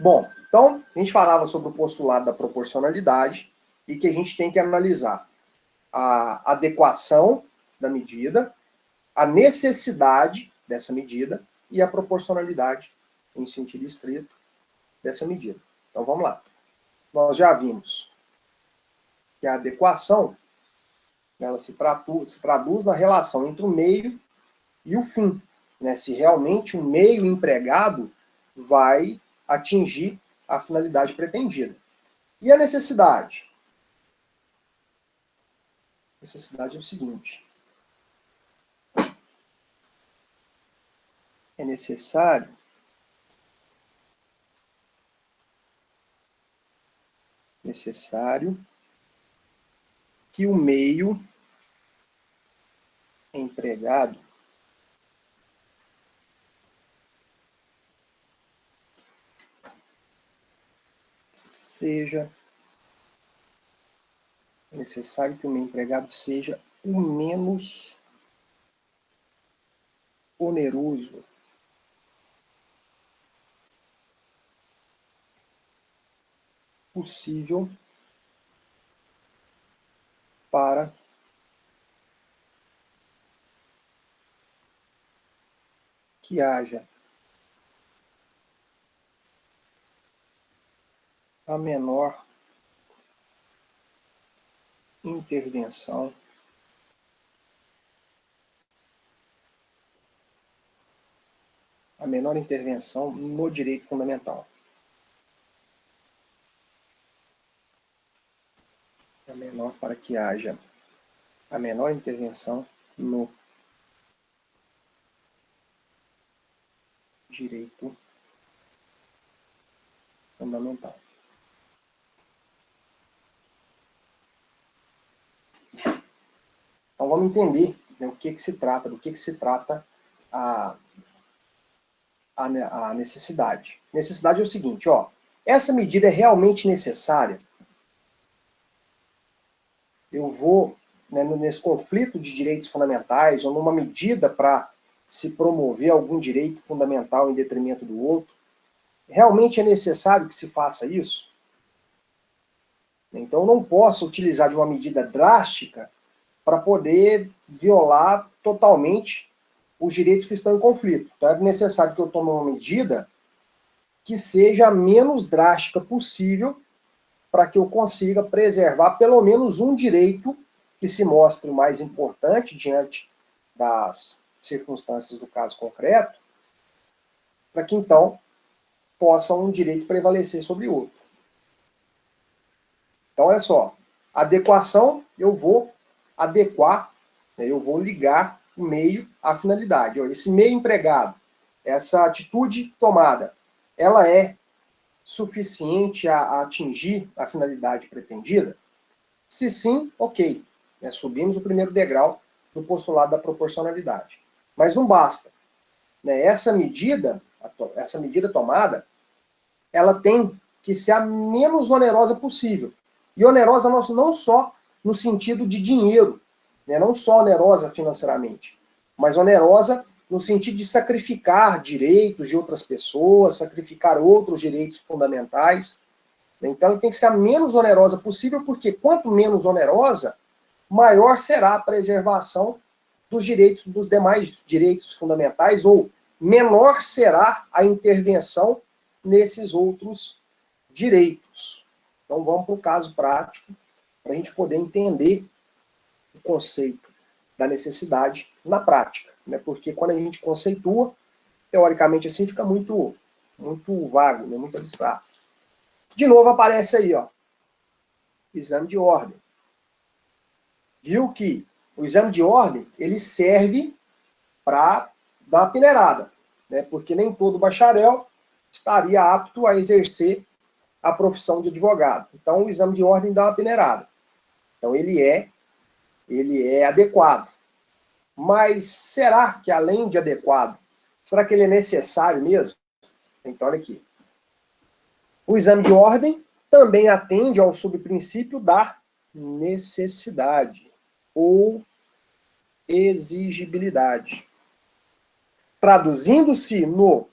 Bom, então, a gente falava sobre o postulado da proporcionalidade e que a gente tem que analisar a adequação da medida, a necessidade dessa medida e a proporcionalidade, em sentido estrito, dessa medida. Então, vamos lá. Nós já vimos que a adequação ela se traduz na relação entre o meio e o fim, né? Se realmente o meio empregado vai atingir a finalidade pretendida. E a necessidade? A necessidade é o seguinte. É necessário que o meio empregado seja o menos oneroso possível para que haja a menor intervenção no direito fundamental. Para que haja a menor intervenção no direito fundamental. Então vamos entender, né, do que se trata a necessidade. Necessidade é o seguinte, ó, essa medida é realmente necessária? Eu vou, né, nesse conflito de direitos fundamentais, ou numa medida para se promover algum direito fundamental em detrimento do outro, realmente é necessário que se faça isso? Então eu não posso utilizar de uma medida drástica para poder violar totalmente os direitos que estão em conflito. Então é necessário que eu tome uma medida que seja a menos drástica possível para que eu consiga preservar pelo menos um direito que se mostre o mais importante diante das circunstâncias do caso concreto, para que então possa um direito prevalecer sobre o outro. Então olha só, adequação, eu vou adequar, né, eu vou ligar o meio à finalidade. Esse meio empregado, essa atitude tomada, ela é suficiente a atingir a finalidade pretendida? Se sim, ok. Subimos o primeiro degrau do postulado da proporcionalidade. Mas não basta. Essa medida tomada, ela tem que ser a menos onerosa possível. E onerosa não só no sentido de dinheiro, não só onerosa financeiramente, mas onerosa no sentido de sacrificar direitos de outras pessoas, sacrificar outros direitos fundamentais. Então, tem que ser a menos onerosa possível, porque quanto menos onerosa, maior será a preservação dos direitos, dos demais direitos fundamentais, ou menor será a intervenção nesses outros direitos. Então, vamos para o caso prático, para a gente poder entender o conceito da necessidade na prática. Porque quando a gente conceitua, teoricamente assim, fica muito vago, muito abstrato. De novo aparece aí, ó, exame de ordem. Viu que o exame de ordem, ele serve para dar uma peneirada, porque nem todo bacharel estaria apto a exercer a profissão de advogado. Então, o exame de ordem dá uma peneirada. Então, ele é adequado. Mas será que, além de adequado, será que ele é necessário mesmo? Então, olha aqui. O exame de ordem também atende ao subprincípio da necessidade ou exigibilidade, traduzindo-se no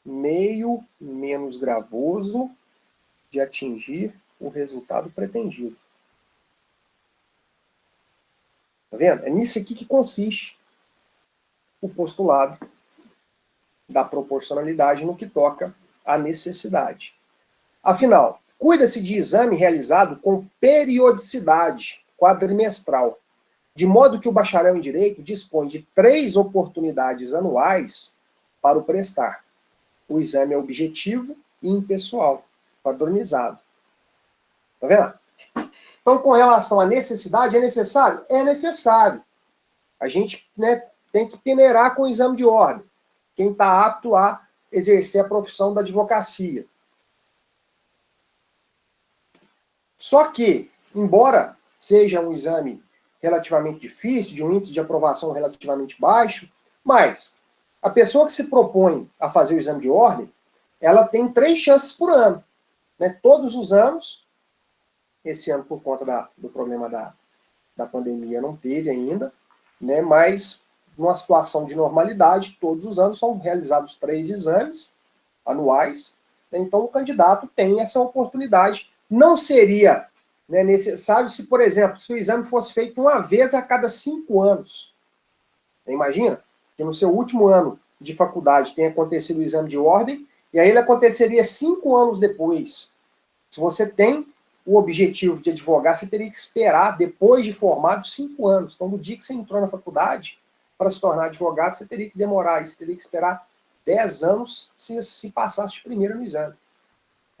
meio menos gravoso de atingir o resultado pretendido. Tá vendo? É nisso aqui que consiste o postulado da proporcionalidade no que toca à necessidade. Afinal, cuida-se de exame realizado com periodicidade quadrimestral, de modo que o bacharel em Direito dispõe de 3 oportunidades anuais para o prestar. O exame é objetivo e impessoal, padronizado. Tá vendo? Então, com relação à necessidade, é necessário? É necessário. A gente, né, tem que peneirar com o exame de ordem. Quem está apto a exercer a profissão da advocacia. Só que, embora seja um exame relativamente difícil, de um índice de aprovação relativamente baixo, mas a pessoa que se propõe a fazer o exame de ordem, ela tem 3 chances por ano. Né? Todos os anos, esse ano por conta do problema da pandemia não teve ainda, né? Mas numa situação de normalidade, todos os anos são realizados 3 exames anuais, né? Então o candidato tem essa oportunidade. Não seria, né, necessário se, por exemplo, se o exame fosse feito uma vez a cada 5 anos. Imagina que no seu último ano de faculdade tenha acontecido o exame de ordem, e aí ele aconteceria 5 anos depois. Se você tem o objetivo de advogar, você teria que esperar, depois de formado, 5 anos. Então, no dia que você entrou na faculdade, para se tornar advogado, você teria que demorar isso, teria que esperar 10 anos se passasse primeiro no exame.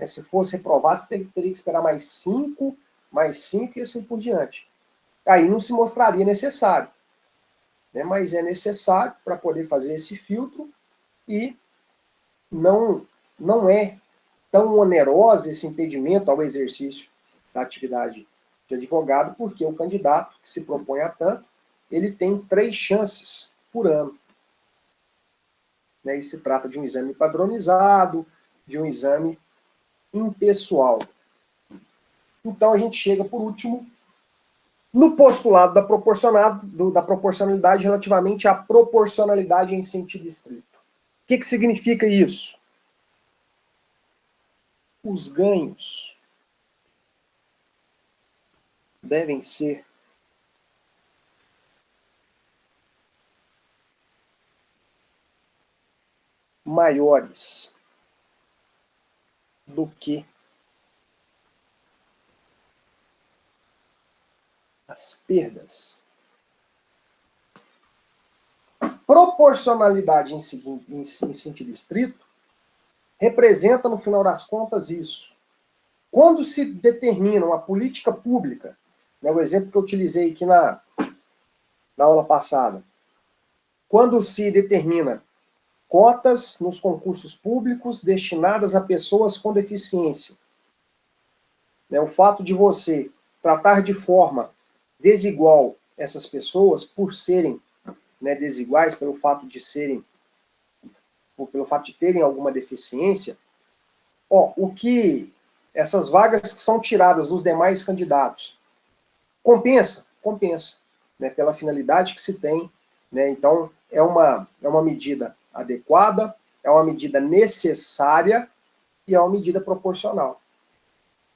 Se fosse reprovado, você teria que esperar mais 5 e assim por diante. Aí não se mostraria necessário. Né? Mas é necessário para poder fazer esse filtro e não é tão onerosa esse impedimento ao exercício da atividade de advogado, porque o candidato que se propõe a tanto, ele tem 3 chances por ano. Né? E se trata de um exame padronizado, de um exame impessoal. Então a gente chega, por último, no postulado da proporcionalidade relativamente à proporcionalidade em sentido estrito. O que significa isso? Os ganhos devem ser maiores do que as perdas. Proporcionalidade em sentido estrito representa, no final das contas, isso. Quando se determina uma política pública, né, o exemplo que eu utilizei aqui na aula passada, quando se determina cotas nos concursos públicos destinadas a pessoas com deficiência, né, o fato de você tratar de forma desigual essas pessoas, por serem, né, desiguais, pelo fato de serem, ou pelo fato de terem alguma deficiência, o que essas vagas que são tiradas dos demais candidatos, compensa, né, pela finalidade que se tem, né, então é uma medida adequada, é uma medida necessária e é uma medida proporcional.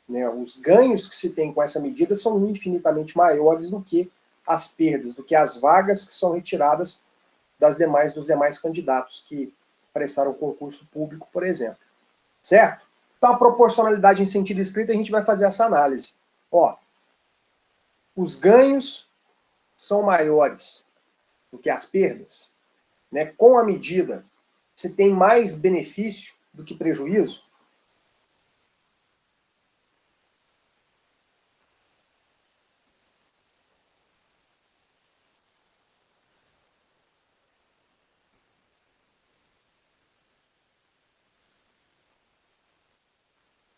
Né, os ganhos que se tem com essa medida são infinitamente maiores do que as perdas, do que as vagas que são retiradas dos demais candidatos que prestaram concurso público, por exemplo. Certo? Então, a proporcionalidade em sentido estrito, a gente vai fazer essa análise. Os ganhos são maiores do que as perdas. Né? Com a medida, se tem mais benefício do que prejuízo.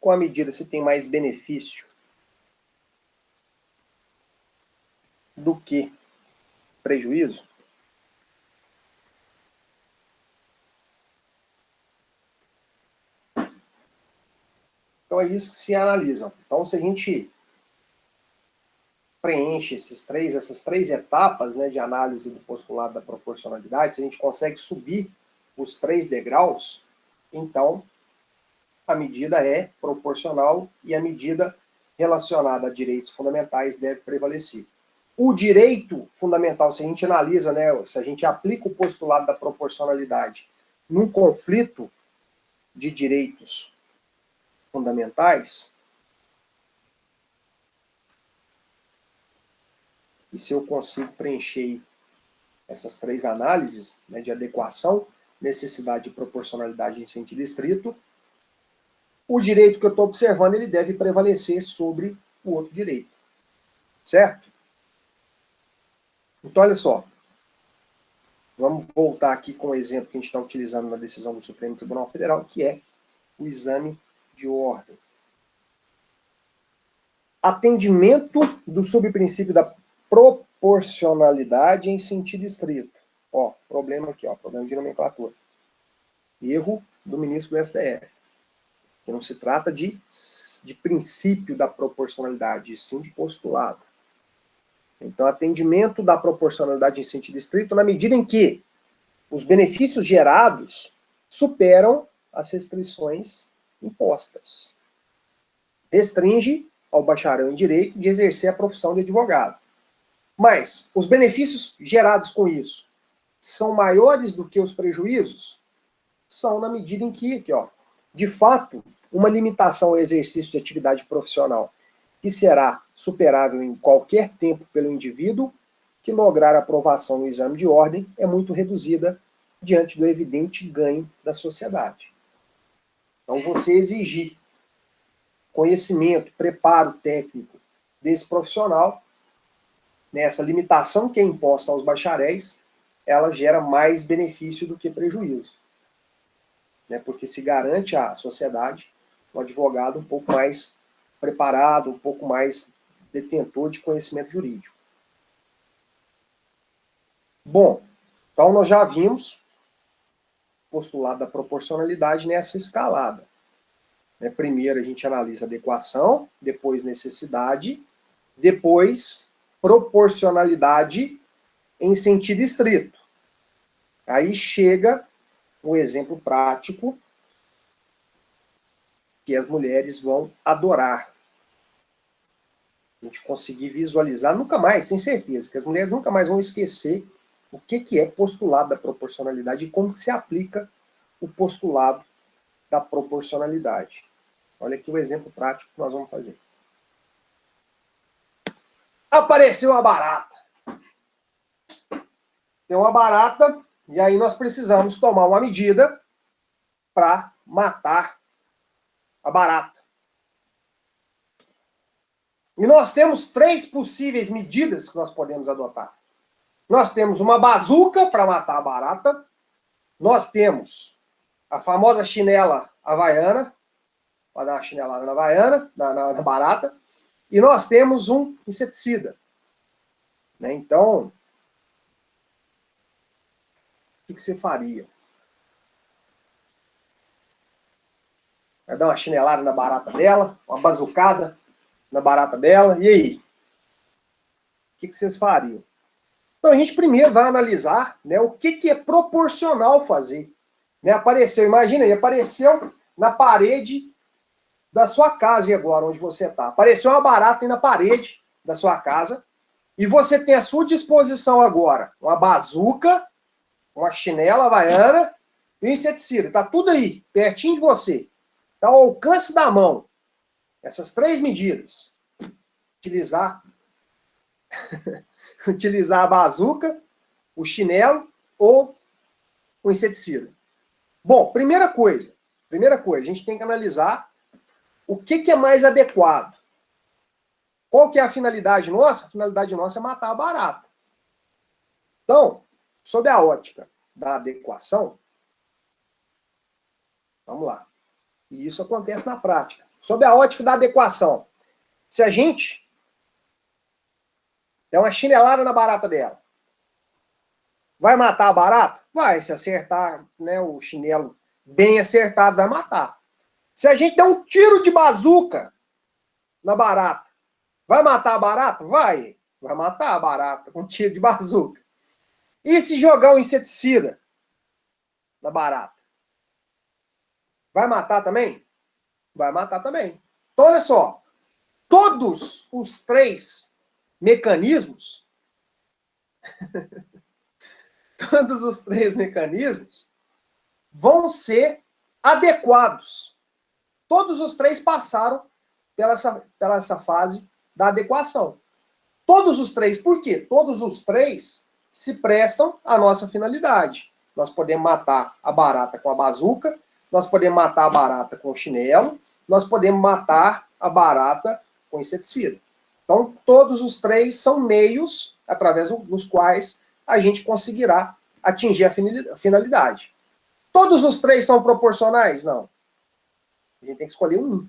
Com a medida, se tem mais benefício do que prejuízo. Então é isso que se analisa. Então, se a gente preenche essas três etapas, né, de análise do postulado da proporcionalidade, se a gente consegue subir os 3 degraus, então a medida é proporcional e a medida relacionada a direitos fundamentais deve prevalecer. O direito fundamental, se a gente analisa, né, se a gente aplica o postulado da proporcionalidade num conflito de direitos fundamentais, e se eu consigo preencher essas três análises, né, de adequação, necessidade e proporcionalidade em sentido estrito, o direito que eu estou observando ele deve prevalecer sobre o outro direito. Certo? Então, olha só. Vamos voltar aqui com o exemplo que a gente está utilizando na decisão do Supremo Tribunal Federal, que é o exame de ordem. Atendimento do subprincípio da proporcionalidade em sentido estrito. Ó, problema aqui, ó, problema de nomenclatura. Erro do ministro do STF. Que não se trata de princípio da proporcionalidade, sim de postulado. Então, atendimento da proporcionalidade em sentido estrito na medida em que os benefícios gerados superam as restrições impostas. Restringe ao bacharel em direito de exercer a profissão de advogado. Mas os benefícios gerados com isso são maiores do que os prejuízos? São na medida em que, aqui, ó, de fato, uma limitação ao exercício de atividade profissional que será superável em qualquer tempo pelo indivíduo que lograr aprovação no exame de ordem é muito reduzida diante do evidente ganho da sociedade. Então, você exigir conhecimento, preparo técnico desse profissional, nessa limitação que é imposta aos bacharéis, ela gera mais benefício do que prejuízo. Né? Porque se garante à sociedade um advogado um pouco mais preparado, um pouco mais detentor de conhecimento jurídico. Bom, então nós já vimos o postulado da proporcionalidade nessa escalada. Né? Primeiro a gente analisa adequação, depois necessidade, depois proporcionalidade em sentido estrito. Aí chega um exemplo prático que as mulheres vão adorar. A gente conseguir visualizar, nunca mais, sem certeza, que as mulheres nunca mais vão esquecer o que é postulado da proporcionalidade e como que se aplica o postulado da proporcionalidade. Olha aqui o exemplo prático que nós vamos fazer. Apareceu a barata. Tem uma barata, e aí nós precisamos tomar uma medida para matar a barata. E nós temos três possíveis medidas que nós podemos adotar. Nós temos uma bazuca para matar a barata, nós temos a famosa chinela havaiana, para dar uma chinelada na havaiana, na barata, e nós temos um inseticida. Né? Então, o que você faria? Vai dar uma chinelada na barata dela, uma bazucada na barata dela, e aí? O que vocês fariam? Então a gente primeiro vai analisar, né, o que é proporcional fazer. Né, apareceu, imagina aí, apareceu na parede da sua casa, e agora, onde você está? Apareceu uma barata aí na parede da sua casa, e você tem à sua disposição agora uma bazuca, uma chinela havaiana e um inseticida. Está tudo aí, pertinho de você. Está ao alcance da mão. Essas três medidas. Utilizar a bazuca, o chinelo ou o inseticida. Bom, primeira coisa, a gente tem que analisar o que é mais adequado. Qual que é a finalidade nossa? A finalidade nossa é matar a barata. Então, sob a ótica da adequação, vamos lá. E isso acontece na prática. Sob a ótica da adequação, se a gente der uma chinelada na barata dela, vai matar a barata? Vai, se acertar, né, o chinelo bem acertado, vai matar. Se a gente der um tiro de bazuca na barata, vai matar a barata? Vai matar a barata com um tiro de bazuca. E se jogar um inseticida na barata? Vai matar também? Vai matar também. Então, olha só. Todos os 3 mecanismos, todos os 3 mecanismos vão ser adequados. Todos os 3 passaram pela essa fase da adequação. Todos os 3, por quê? Todos os 3 se prestam à nossa finalidade. Nós podemos matar a barata com a bazuca, nós podemos matar a barata com o chinelo, nós podemos matar a barata com inseticida. Então, todos os 3 são meios através dos quais a gente conseguirá atingir a finalidade. Todos os 3 são proporcionais? Não. A gente tem que escolher um.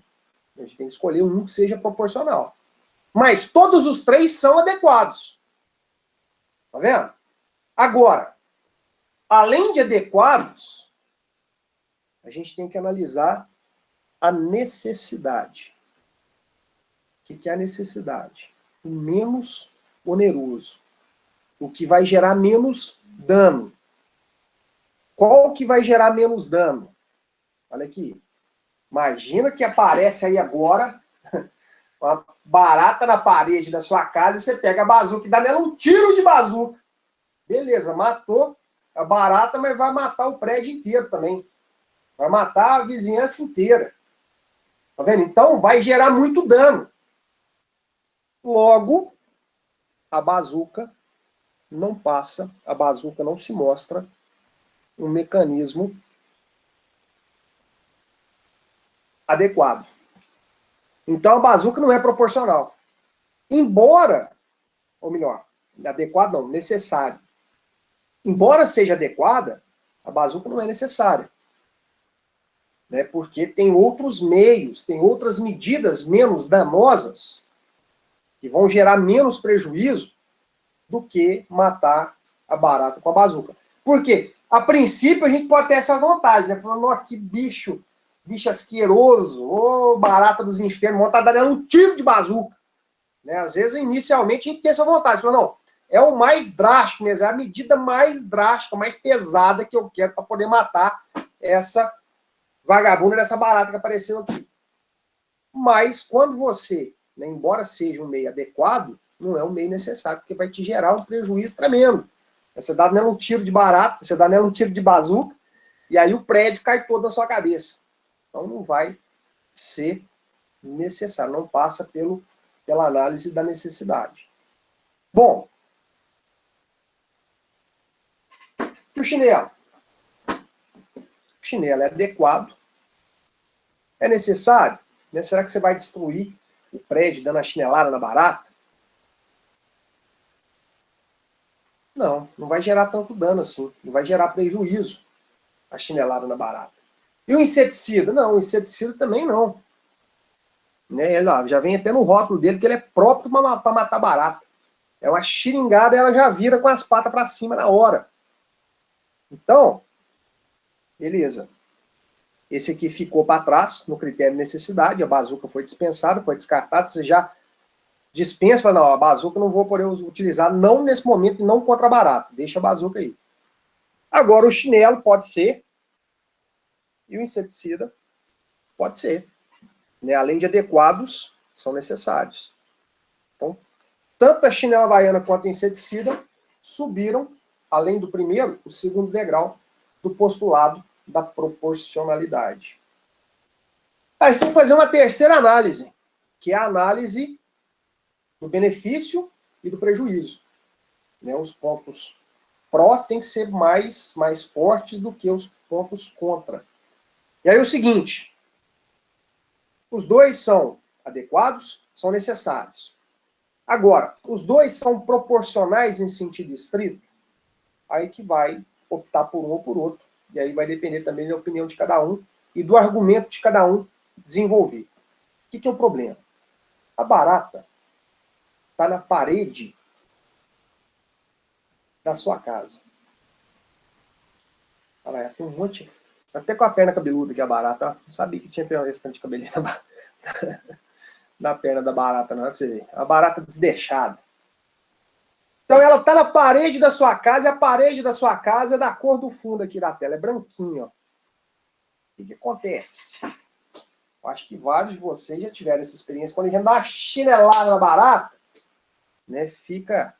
A gente tem que escolher um que seja proporcional. Mas todos os 3 são adequados. Tá vendo? Agora, além de adequados, a gente tem que analisar a necessidade. O que é a necessidade? O menos oneroso. O que vai gerar menos dano. Qual que vai gerar menos dano? Olha aqui. Imagina que aparece aí agora uma barata na parede da sua casa e você pega a bazuca e dá nela um tiro de bazuca. Beleza, matou a barata, mas vai matar o prédio inteiro também. Vai matar a vizinhança inteira. Tá vendo? Então vai gerar muito dano. Logo, a bazuca não passa, a bazuca não se mostra um mecanismo adequado. Então a bazuca não é proporcional. Embora, ou melhor, adequado não, necessário. Embora seja adequada, a bazuca não é necessária. Né? Porque tem outros meios, tem outras medidas menos danosas que vão gerar menos prejuízo do que matar a barata com a bazuca. Por quê? A princípio a gente pode ter essa vontade, né? Falando, ó, que bicho asqueroso, ô barata dos infernos, vontade de dar um tiro de bazuca. Né? Às vezes, inicialmente, a gente tem essa vontade. Falando, não, é o mais drástico mesmo, é a medida mais drástica, mais pesada que eu quero para poder matar essa vagabunda dessa barata que apareceu aqui. Mas quando você, né, embora seja um meio adequado, não é um meio necessário, porque vai te gerar um prejuízo tremendo. Você dá nela um tiro de barata, você dá nela um tiro de bazuca, e aí o prédio cai todo na sua cabeça. Então não vai ser necessário, não passa pela análise da necessidade. Bom, e o chinelo? O chinelo é adequado? É necessário? Né? Será que você vai destruir o prédio dando a chinelada na barata? Não, não vai gerar tanto dano assim. Não vai gerar prejuízo a chinelada na barata. E o inseticida? Não, o inseticida também não. Né? Ele, ó, já vem até no rótulo dele que ele é próprio para matar barata. É uma xiringada e ela já vira com as patas para cima na hora. Então, beleza. Esse aqui ficou para trás no critério de necessidade, a bazuca foi dispensada, foi descartada, você já dispensa, fala, não, a bazuca eu não vou poder utilizar, não nesse momento e não contra barata, deixa a bazuca aí. Agora o chinelo pode ser, e o inseticida pode ser. Né? Além de adequados, são necessários. Então, tanto a chinela havaiana quanto o inseticida subiram, além do primeiro, o segundo degrau do postulado da proporcionalidade. Aí você tem que fazer uma terceira análise, que é a análise do benefício e do prejuízo. Né? Os pontos pró têm que ser mais fortes do que os pontos contra. E aí o seguinte, os dois são adequados, são necessários. Agora, os dois são proporcionais em sentido estrito, aí que vai optar por um ou por outro. E aí vai depender também da opinião de cada um e do argumento de cada um desenvolver. O que é o problema? A barata está na parede da sua casa. Olha lá, tem um monte... Até com a perna cabeluda que é a barata. Não sabia que tinha esse tanto de cabelinho na perna da barata, não. Você vê. A barata desdeixada. Então ela está na parede da sua casa, e a parede da sua casa é da cor do fundo aqui da tela. É branquinho, ó. que acontece? Eu acho que vários de vocês já tiveram essa experiência. Quando a gente dá uma chinelada na barata, né, fica...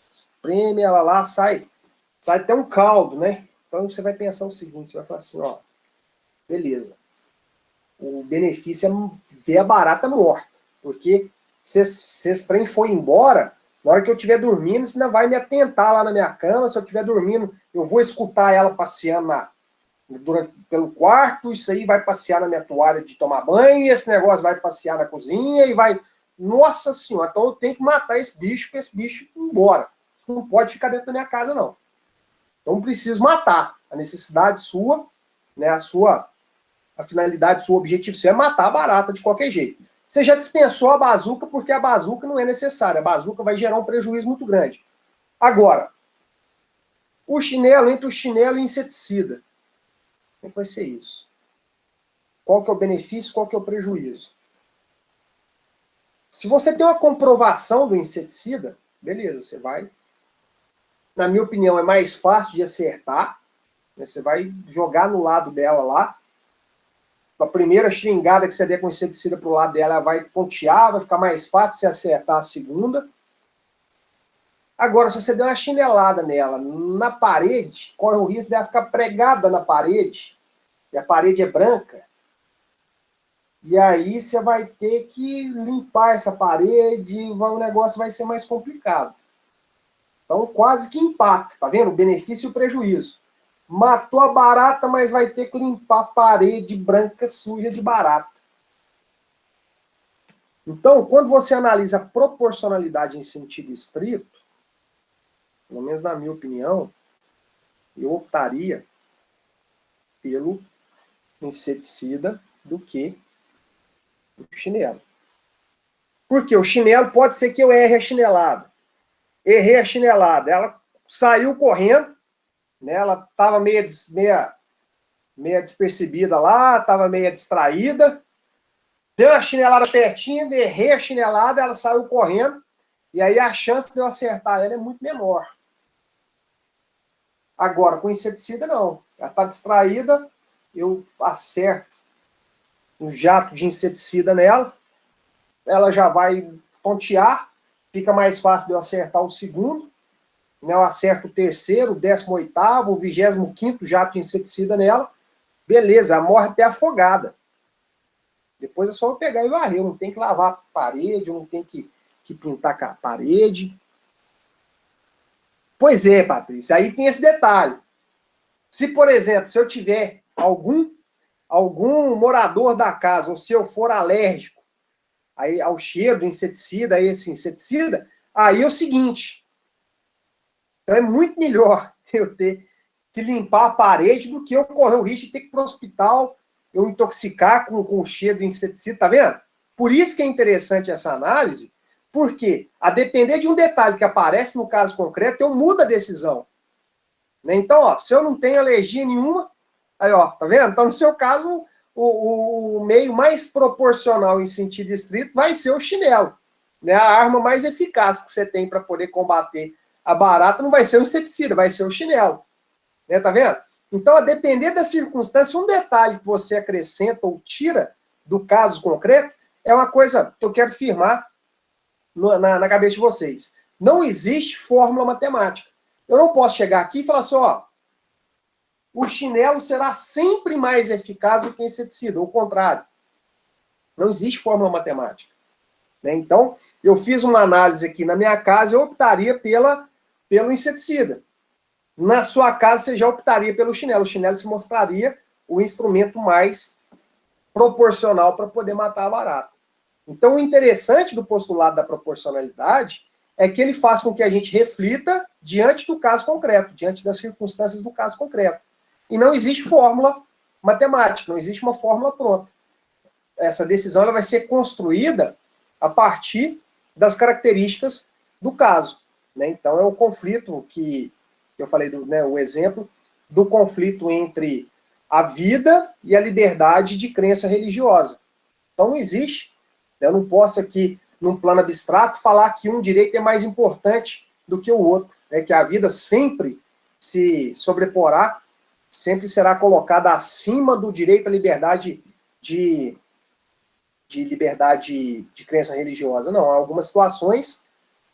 Espreme ela lá, sai até um caldo, né? Então você vai pensar o seguinte, você vai falar assim, ó, beleza. O benefício é ver a barata morta, porque se esse trem for embora, na hora que eu estiver dormindo, você ainda vai me atentar lá na minha cama, se eu estiver dormindo, eu vou escutar ela passeando pelo quarto, isso aí vai passear na minha toalha de tomar banho, e esse negócio vai passear na cozinha, e vai... Nossa Senhora, então eu tenho que matar esse bicho, para esse bicho ir embora. Não pode ficar dentro da minha casa, não. Então preciso matar. A necessidade sua, né, a finalidade sua, o objetivo seu é matar a barata de qualquer jeito. Você já dispensou a bazuca porque a bazuca não é necessária. A bazuca vai gerar um prejuízo muito grande. Agora, o chinelo, entre o chinelo e o inseticida. Como é que vai ser isso? Qual que é o benefício, qual que é o prejuízo? Se você tem uma comprovação do inseticida, beleza, você vai... Na minha opinião, é mais fácil de acertar. Né? Você vai jogar no lado dela lá. A primeira xingada que você der com inseticida para o lado dela, ela vai pontear, vai ficar mais fácil você acertar a segunda. Agora, se você der uma chinelada nela na parede, corre o risco dela ficar pregada na parede, e a parede é branca, e aí você vai ter que limpar essa parede, o negócio vai ser mais complicado. Então, quase que impacta, tá vendo? O benefício e o prejuízo. Matou a barata, mas vai ter que limpar a parede branca suja de barata. Então, quando você analisa a proporcionalidade em sentido estrito, pelo menos na minha opinião, eu optaria pelo inseticida do que o chinelo. Porque o chinelo pode ser que eu erre a chinelada. Errei a chinelada. Ela saiu correndo, né? Ela estava meia despercebida lá, estava meia distraída. Deu a chinelada pertinho, errei a chinelada, ela saiu correndo. E aí a chance de eu acertar ela é muito menor. Agora, com inseticida, não. Ela está distraída, eu acerto um jato de inseticida nela, ela já vai tontear, fica mais fácil de eu acertar o segundo, né? Eu acerto o terceiro, o 18º, o 25º jato de inseticida nela, beleza, ela morre até afogada. Depois é só eu pegar e varrer, eu não tenho que lavar a parede, eu não tenho que pintar a parede. Pois é, Patrícia, aí tem esse detalhe. Se, por exemplo, se eu tiver algum morador da casa, ou se eu for alérgico aí, ao cheiro do inseticida, a esse inseticida, aí é o seguinte, então é muito melhor eu ter que limpar a parede do que eu correr o risco de ter que ir para o hospital, eu intoxicar com o cheiro do inseticida, tá vendo? Por isso que é interessante essa análise, porque, a depender de um detalhe que aparece no caso concreto, eu mudo a decisão. Né? Então, ó, se eu não tenho alergia nenhuma, aí, ó, tá vendo? Então, no seu caso, o meio mais proporcional em sentido estrito vai ser o chinelo. Né? A arma mais eficaz que você tem para poder combater a barata não vai ser o inseticida, vai ser o chinelo. Né? Tá vendo? Então, a depender da circunstância, um detalhe que você acrescenta ou tira do caso concreto é uma coisa que eu quero firmar na cabeça de vocês. Não existe fórmula matemática. Eu não posso chegar aqui e falar assim, ó, o chinelo será sempre mais eficaz do que o inseticida, ou o contrário. Não existe fórmula matemática. Né? Então, eu fiz uma análise aqui na minha casa, eu optaria pelo inseticida. Na sua casa, você já optaria pelo chinelo. O chinelo se mostraria o instrumento mais proporcional para poder matar a barata. Então, o interessante do postulado da proporcionalidade é que ele faz com que a gente reflita diante do caso concreto, diante das circunstâncias do caso concreto. E não existe fórmula matemática, não existe uma fórmula pronta. Essa decisão ela vai ser construída a partir das características do caso. Né? Então, é o conflito que eu falei, o exemplo do conflito entre a vida e a liberdade de crença religiosa. Então, não existe. Eu não posso aqui, num plano abstrato, falar que um direito é mais importante do que o outro. Né? Que a vida sempre se sobreporá, sempre será colocada acima do direito à liberdade de liberdade de crença religiosa. Não, em algumas situações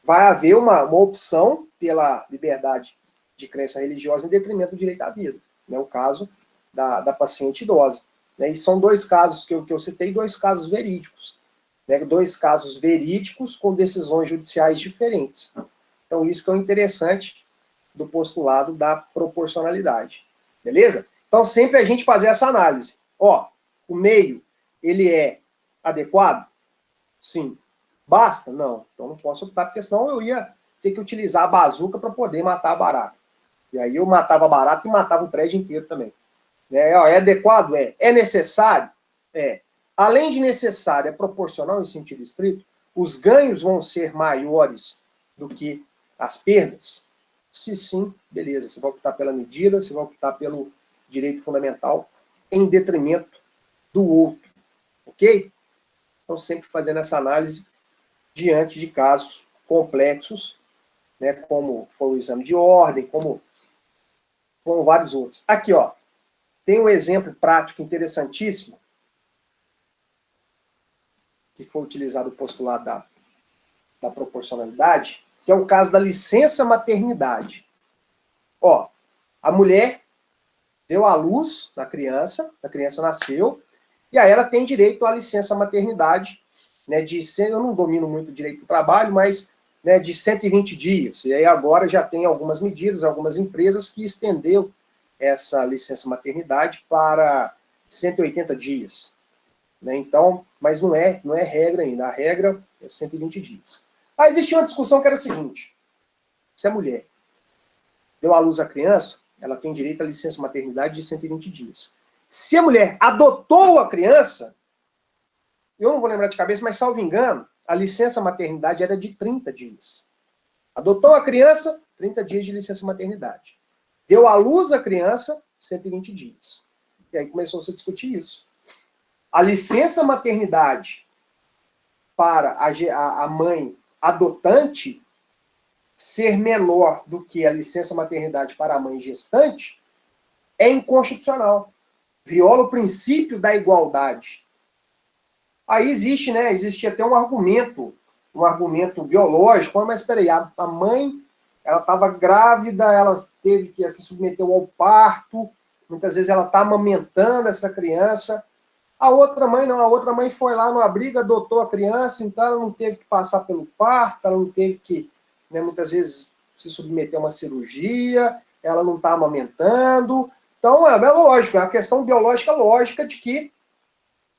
vai haver uma opção pela liberdade de crença religiosa em detrimento do direito à vida. Né, o caso da paciente idosa. Né, e são dois casos que eu citei, dois casos verídicos. Né, dois casos verídicos com decisões judiciais diferentes. Então, isso que é o interessante do postulado da proporcionalidade. Beleza? Então, sempre a gente fazer essa análise. Ó, o meio, ele é adequado? Sim. Basta? Não. Então, não posso optar, porque senão eu ia ter que utilizar a bazuca para poder matar a barata. E aí eu matava a barata e matava o prédio inteiro também. É adequado? É. É necessário? É. Além de necessário, é proporcional em sentido estrito? Os ganhos vão ser maiores do que as perdas? Se sim, beleza. Você vai optar pela medida, você vai optar pelo direito fundamental em detrimento do outro. Ok? Então, sempre fazendo essa análise diante de casos complexos, né, como foi o exame de ordem, como vários outros. Aqui, ó, tem um exemplo prático interessantíssimo que foi utilizado o postulado da proporcionalidade, que é o caso da licença maternidade. Ó, a mulher deu à luz a criança nasceu, e aí ela tem direito à licença maternidade, né, eu não domino muito o direito do trabalho, mas né, de 120 dias. E aí agora já tem algumas medidas, algumas empresas que estendeu essa licença maternidade para 180 dias. Né? Então, mas não é regra ainda, a regra é 120 dias. Aí existia uma discussão que era a seguinte: se a mulher deu à luz a criança, ela tem direito à licença maternidade de 120 dias. Se a mulher adotou a criança, eu não vou lembrar de cabeça, mas salvo engano, a licença maternidade era de 30 dias. Adotou a criança, 30 dias de licença maternidade. Deu à luz a criança, 120 dias. E aí começou a se discutir isso. A licença maternidade para a mãe adotante ser menor do que a licença maternidade para a mãe gestante é inconstitucional. Viola o princípio da igualdade. Aí existe até um argumento biológico, mas espera aí, a mãe, ela estava grávida, ela teve que se submeter ao parto, muitas vezes ela está amamentando essa criança. A outra mãe não, a outra mãe foi lá no abrigo, adotou a criança, então ela não teve que passar pelo parto, ela não teve que, né, muitas vezes, se submeter a uma cirurgia, ela não está amamentando. Então, é lógico, é uma questão biológica lógica de que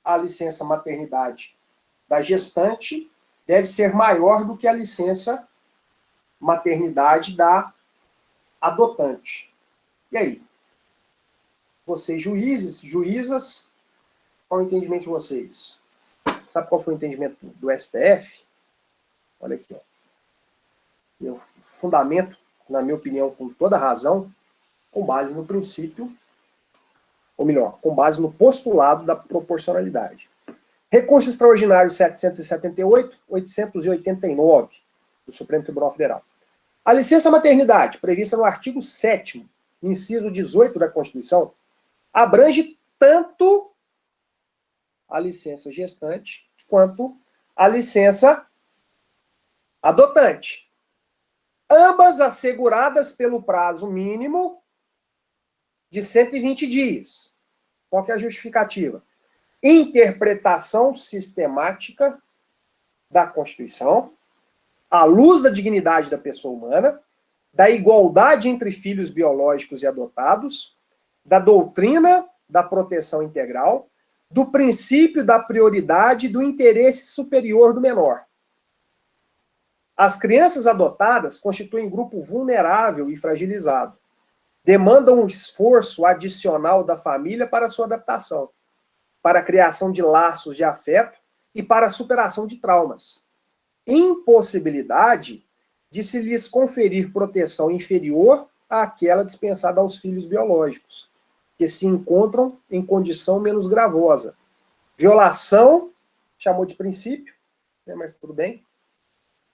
a licença maternidade da gestante deve ser maior do que a licença maternidade da adotante. E aí? Vocês juízes, juízas, qual é o entendimento de vocês? Sabe qual foi o entendimento do STF? Olha aqui, ó. Meu fundamento, na minha opinião, com toda razão, com base no princípio, ou melhor, com base no postulado da proporcionalidade. Recurso extraordinário 778-889 do Supremo Tribunal Federal. A licença maternidade, prevista no artigo 7º, inciso 18 da Constituição, abrange tanto a licença gestante quanto a licença adotante. Ambas asseguradas pelo prazo mínimo de 120 dias. Qual que é a justificativa? Interpretação sistemática da Constituição, à luz da dignidade da pessoa humana, da igualdade entre filhos biológicos e adotados, da doutrina da proteção integral, do princípio da prioridade e do interesse superior do menor. As crianças adotadas constituem grupo vulnerável e fragilizado. Demandam um esforço adicional da família para sua adaptação, para a criação de laços de afeto e para a superação de traumas. Impossibilidade de se lhes conferir proteção inferior àquela dispensada aos filhos biológicos, que se encontram em condição menos gravosa. Violação, chamou de princípio, né, mas tudo bem.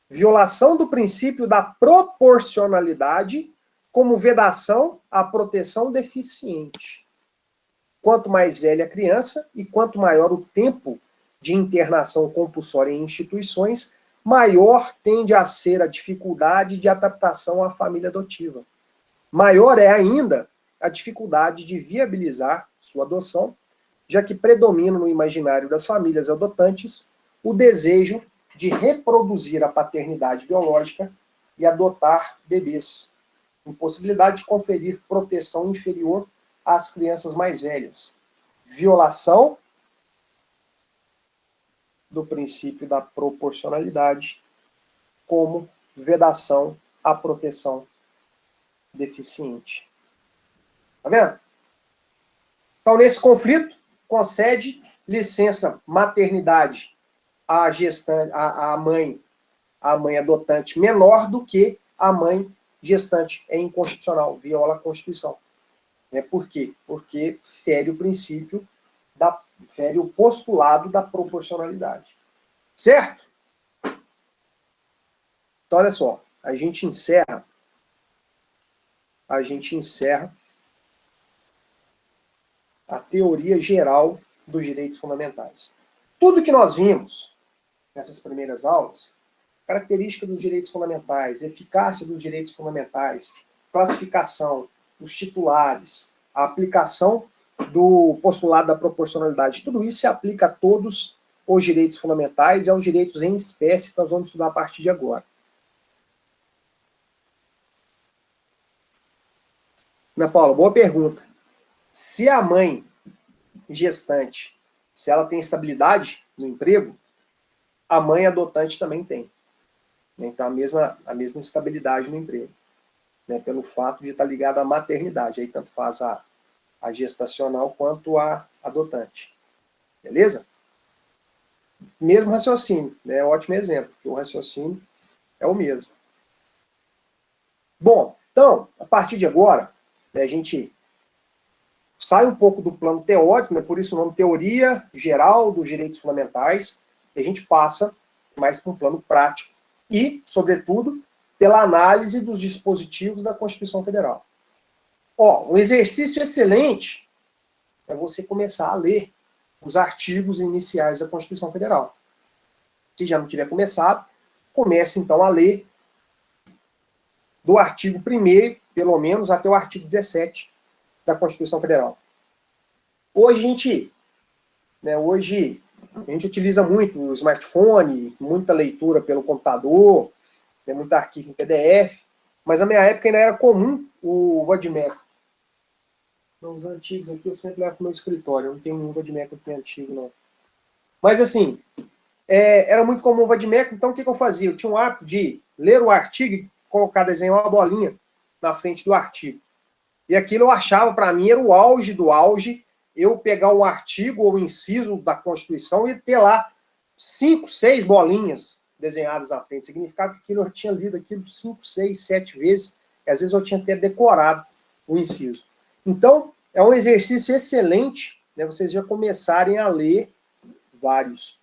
Violação do princípio da proporcionalidade como vedação à proteção deficiente. Quanto mais velha a criança e quanto maior o tempo de internação compulsória em instituições, maior tende a ser a dificuldade de adaptação à família adotiva. Maior é ainda a dificuldade de viabilizar sua adoção, já que predomina no imaginário das famílias adotantes o desejo de reproduzir a paternidade biológica e adotar bebês, impossibilidade de conferir proteção inferior às crianças mais velhas, violação do princípio da proporcionalidade, como vedação à proteção deficiente. Tá vendo? Então, nesse conflito, concede licença maternidade à gestante, à mãe adotante menor do que a mãe gestante. É inconstitucional, viola a Constituição. Por quê? Porque fere o princípio, fere o postulado da proporcionalidade. Certo? Então, olha só, a gente encerra a teoria geral dos direitos fundamentais. Tudo que nós vimos nessas primeiras aulas, característica dos direitos fundamentais, eficácia dos direitos fundamentais, classificação, os titulares, a aplicação do postulado da proporcionalidade, tudo isso se aplica a todos os direitos fundamentais e aos direitos em espécie que nós vamos estudar a partir de agora. Ana Paula, boa pergunta. Se a mãe gestante, se ela tem estabilidade no emprego, a mãe adotante também tem. Então, a mesma estabilidade no emprego. Pelo fato de estar ligada à maternidade. Aí tanto faz a gestacional quanto a adotante. Beleza? Mesmo raciocínio. Ótimo exemplo, porque o raciocínio é o mesmo. Bom, então, a partir de agora, a gente sai um pouco do plano teórico, por isso o nome Teoria Geral dos Direitos Fundamentais, e a gente passa mais para um plano prático e, sobretudo, pela análise dos dispositivos da Constituição Federal. Um exercício excelente é você começar a ler os artigos iniciais da Constituição Federal. Se já não tiver começado, comece então a ler do artigo 1º, pelo menos, até o artigo 17 da Constituição Federal. Hoje a gente utiliza muito o smartphone, muita leitura pelo computador, muito arquivo em PDF, mas na minha época ainda era comum o Word-Doc. Os antigos aqui eu sempre levo para o meu escritório, eu não tenho nenhum Word-Doc aqui antigo, não. Mas assim, era muito comum o Word-Doc, então o que eu fazia? Eu tinha o hábito de ler o artigo e colocar, desenhar uma bolinha na frente do artigo. E aquilo eu achava, para mim, era o auge do auge, eu pegar um artigo ou um inciso da Constituição e ter lá 5, 6 bolinhas desenhadas na frente. Significava que eu tinha lido aquilo 5, 6, 7 vezes, e às vezes eu tinha até decorado o inciso. Então, é um exercício excelente, vocês já começarem a ler vários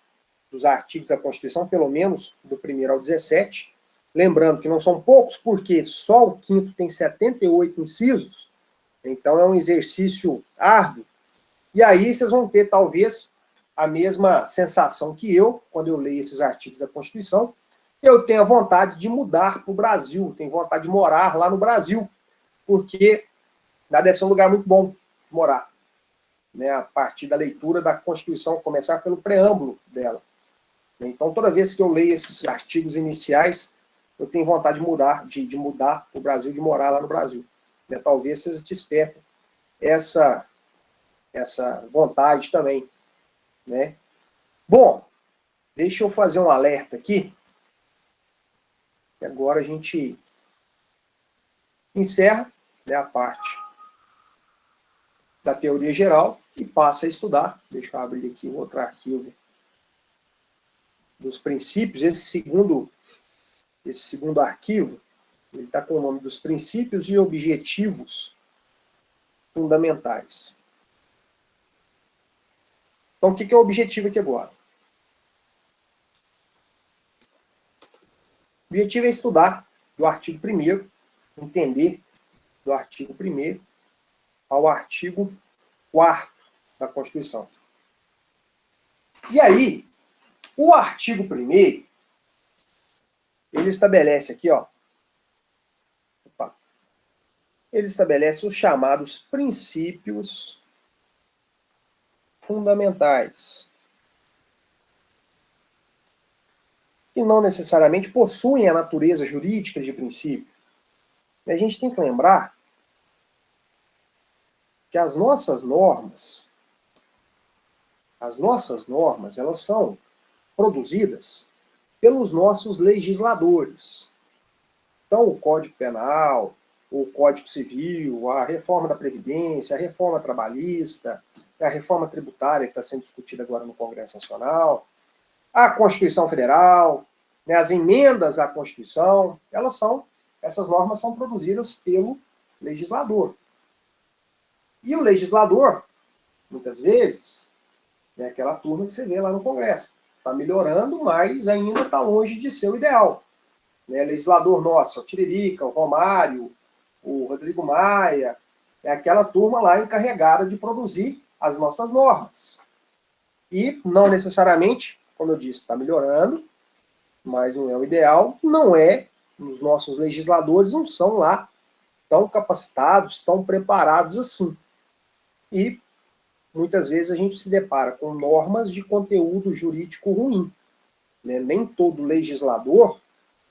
dos artigos da Constituição, pelo menos do 1º ao 17, lembrando que não são poucos, porque só o 5º tem 78 incisos, então é um exercício árduo, e aí vocês vão ter, talvez, a mesma sensação que eu, quando eu leio esses artigos da Constituição, eu tenho a vontade de mudar para o Brasil, tenho vontade de morar lá no Brasil, porque deve ser um lugar muito bom de morar, a partir da leitura da Constituição, começar pelo preâmbulo dela. Então, toda vez que eu leio esses artigos iniciais, eu tenho vontade de mudar para o Brasil, de morar lá no Brasil. Talvez vocês despertem essa vontade também. Bom, deixa eu fazer um alerta aqui. E agora a gente encerra a parte da teoria geral e passa a estudar. Deixa eu abrir aqui um outro arquivo dos princípios. Esse segundo arquivo, ele está com o nome dos princípios e objetivos fundamentais. Então, o que é o objetivo aqui agora? O objetivo é estudar do artigo 1º, entender do artigo 1º ao artigo 4º da Constituição. E aí, o artigo 1º, ele estabelece aqui, ó, ele estabelece os chamados princípios fundamentais, que não necessariamente possuem a natureza jurídica de princípio. E a gente tem que lembrar que as nossas normas, elas são produzidas pelos nossos legisladores. Então, o Código Penal, o Código Civil, a reforma da Previdência, a reforma trabalhista, a reforma tributária que está sendo discutida agora no Congresso Nacional, a Constituição Federal, né, as emendas à Constituição, essas normas são produzidas pelo legislador. E o legislador, muitas vezes, é aquela turma que você vê lá no Congresso. Está melhorando, mas ainda está longe de ser o ideal. Né, legislador nosso, o Tiririca, o Romário, o Rodrigo Maia, é aquela turma lá encarregada de produzir as nossas normas. E não necessariamente, como eu disse, está melhorando, mas não é o ideal, não é, os nossos legisladores não são lá tão capacitados, tão preparados assim. E muitas vezes a gente se depara com normas de conteúdo jurídico ruim. Né? Nem todo legislador,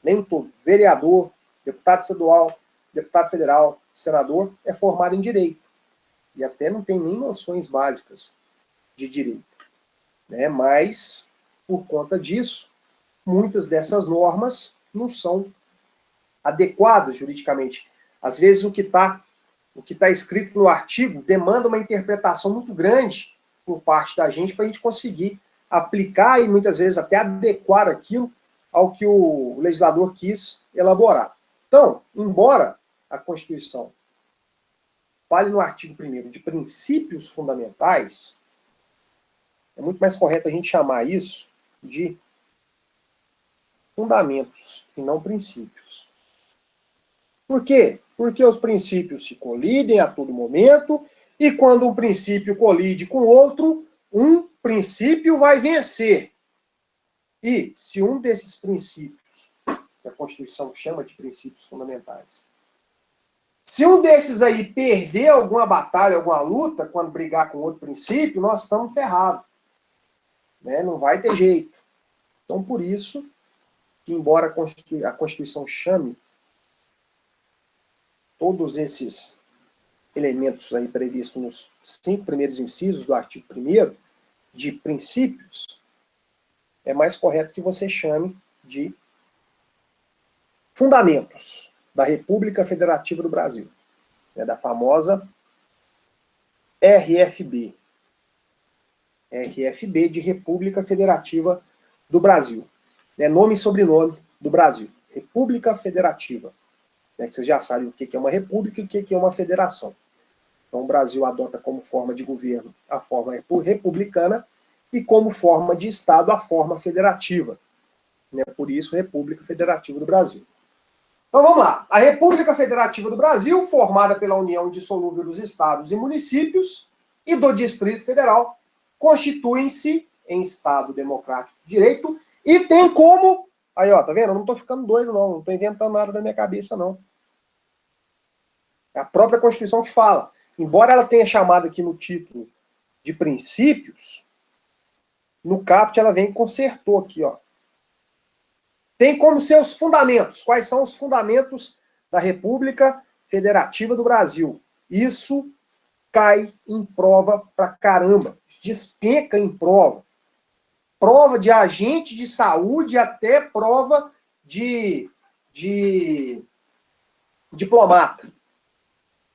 nem todo vereador, deputado estadual, deputado federal, senador, é formado em direito. E até não tem nem noções básicas de direito. Né? Mas, por conta disso, muitas dessas normas não são adequadas juridicamente. Às vezes o que está escrito no artigo demanda uma interpretação muito grande por parte da gente para a gente conseguir aplicar e muitas vezes até adequar aquilo ao que o legislador quis elaborar. Então, embora a Constituição fale no artigo 1º de princípios fundamentais, é muito mais correto a gente chamar isso de fundamentos e não princípios. Por quê? Porque os princípios se colidem a todo momento e quando um princípio colide com outro, um princípio vai vencer. E se um desses princípios, que a Constituição chama de princípios fundamentais, se um desses aí perder alguma batalha, alguma luta, quando brigar com outro princípio, nós estamos ferrados. Né? Não vai ter jeito. Então, por isso, que embora a Constituição chame todos esses elementos aí previstos nos 5 primeiros incisos do artigo 1º de princípios, é mais correto que você chame de fundamentos da República Federativa do Brasil, né, da famosa RFB. RFB de República Federativa do Brasil. É nome e sobrenome do Brasil. República Federativa. Né, que vocês já sabem o que é uma república e o que é uma federação. Então o Brasil adota como forma de governo a forma republicana e como forma de Estado a forma federativa. Né, por isso, República Federativa do Brasil. Então vamos lá. A República Federativa do Brasil, formada pela união indissolúvel dos estados e municípios e do Distrito Federal, constituem-se em Estado democrático de direito e tem como... Aí, ó, tá vendo? Eu não tô ficando doido, não tô inventando nada da minha cabeça, não. É a própria Constituição que fala. Embora ela tenha chamado aqui no título de princípios, no caput ela vem e consertou aqui, ó. Tem como seus fundamentos. Quais são os fundamentos da República Federativa do Brasil? Isso cai em prova pra caramba. Despenca em prova. Prova de agente de saúde até prova de diplomata.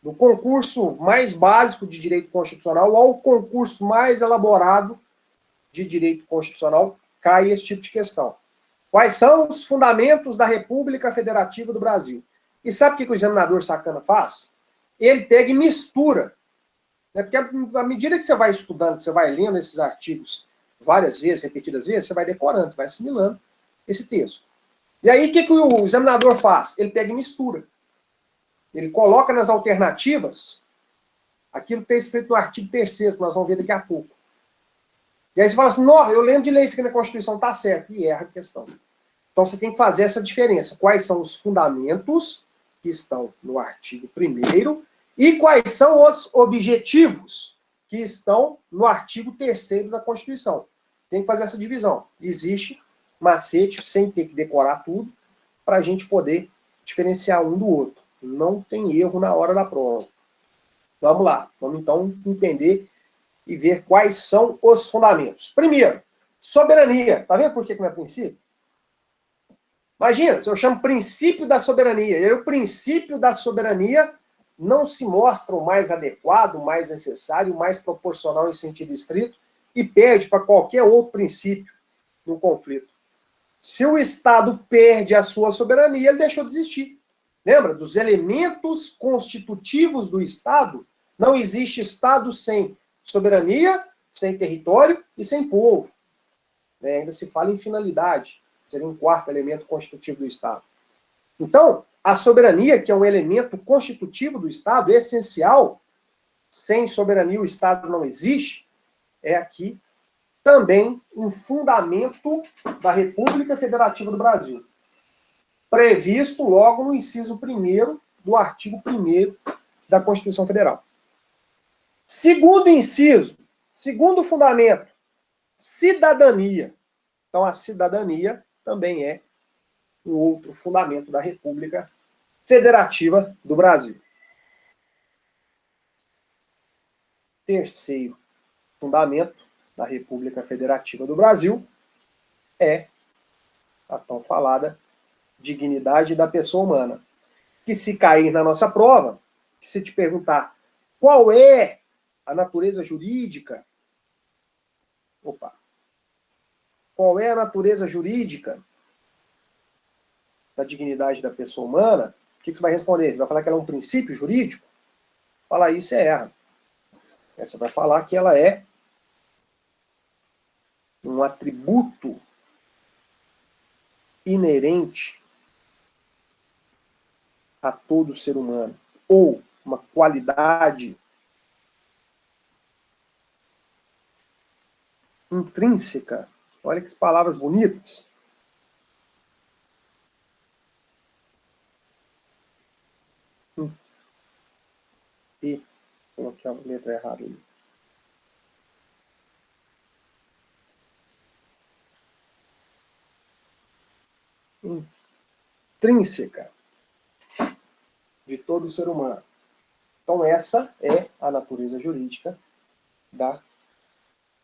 Do concurso mais básico de direito constitucional ao concurso mais elaborado de direito constitucional, cai esse tipo de questão. Quais são os fundamentos da República Federativa do Brasil? E sabe o que o examinador sacana faz? Ele pega e mistura. Né? Porque à medida que você vai estudando, que você vai lendo esses artigos várias vezes, repetidas vezes, você vai decorando, você vai assimilando esse texto. E aí, o que o examinador faz? Ele pega e mistura. ele coloca nas alternativas aquilo que está escrito no artigo 3º, que nós vamos ver daqui a pouco. E aí você fala assim, não, eu lembro de ler isso aqui na Constituição, está certo, e erra a questão. Então você tem que fazer essa diferença. Quais são os fundamentos que estão no artigo 1º e quais são os objetivos que estão no artigo 3º da Constituição. Tem que fazer essa divisão. Existe macete, sem ter que decorar tudo, para a gente poder diferenciar um do outro. Não tem erro na hora da prova. Vamos lá. Vamos então entender e ver quais são os fundamentos. Primeiro, soberania. Tá vendo por que não é princípio? Imagina, se eu chamo princípio da soberania, e aí o princípio da soberania não se mostra o mais adequado, o mais necessário, o mais proporcional em sentido estrito, e perde para qualquer outro princípio no conflito. Se o Estado perde a sua soberania, ele deixou de existir. Lembra? Dos elementos constitutivos do Estado, não existe Estado sem soberania, sem território e sem povo. Ainda se fala em finalidade. Seria um quarto elemento constitutivo do Estado. Então, a soberania, que é um elemento constitutivo do Estado, essencial, sem soberania o Estado não existe, é aqui também um fundamento da República Federativa do Brasil. Previsto logo no inciso 1º do artigo 1º da Constituição Federal. Segundo inciso, segundo fundamento, cidadania. Então, a cidadania também é um outro fundamento da República Federativa do Brasil. Terceiro fundamento da República Federativa do Brasil é a tão falada dignidade da pessoa humana. Que se cair na nossa prova, se te perguntar qual é a natureza jurídica, qual é a natureza jurídica da dignidade da pessoa humana, o que você vai responder? Você vai falar que ela é um princípio jurídico? Falar isso é erra. Você vai falar que ela é um atributo inerente a todo ser humano, ou uma qualidade intrínseca. Olha que palavras bonitas. E coloquei a letra errada aí. Intrínseca de todo ser humano. Então essa é a natureza jurídica da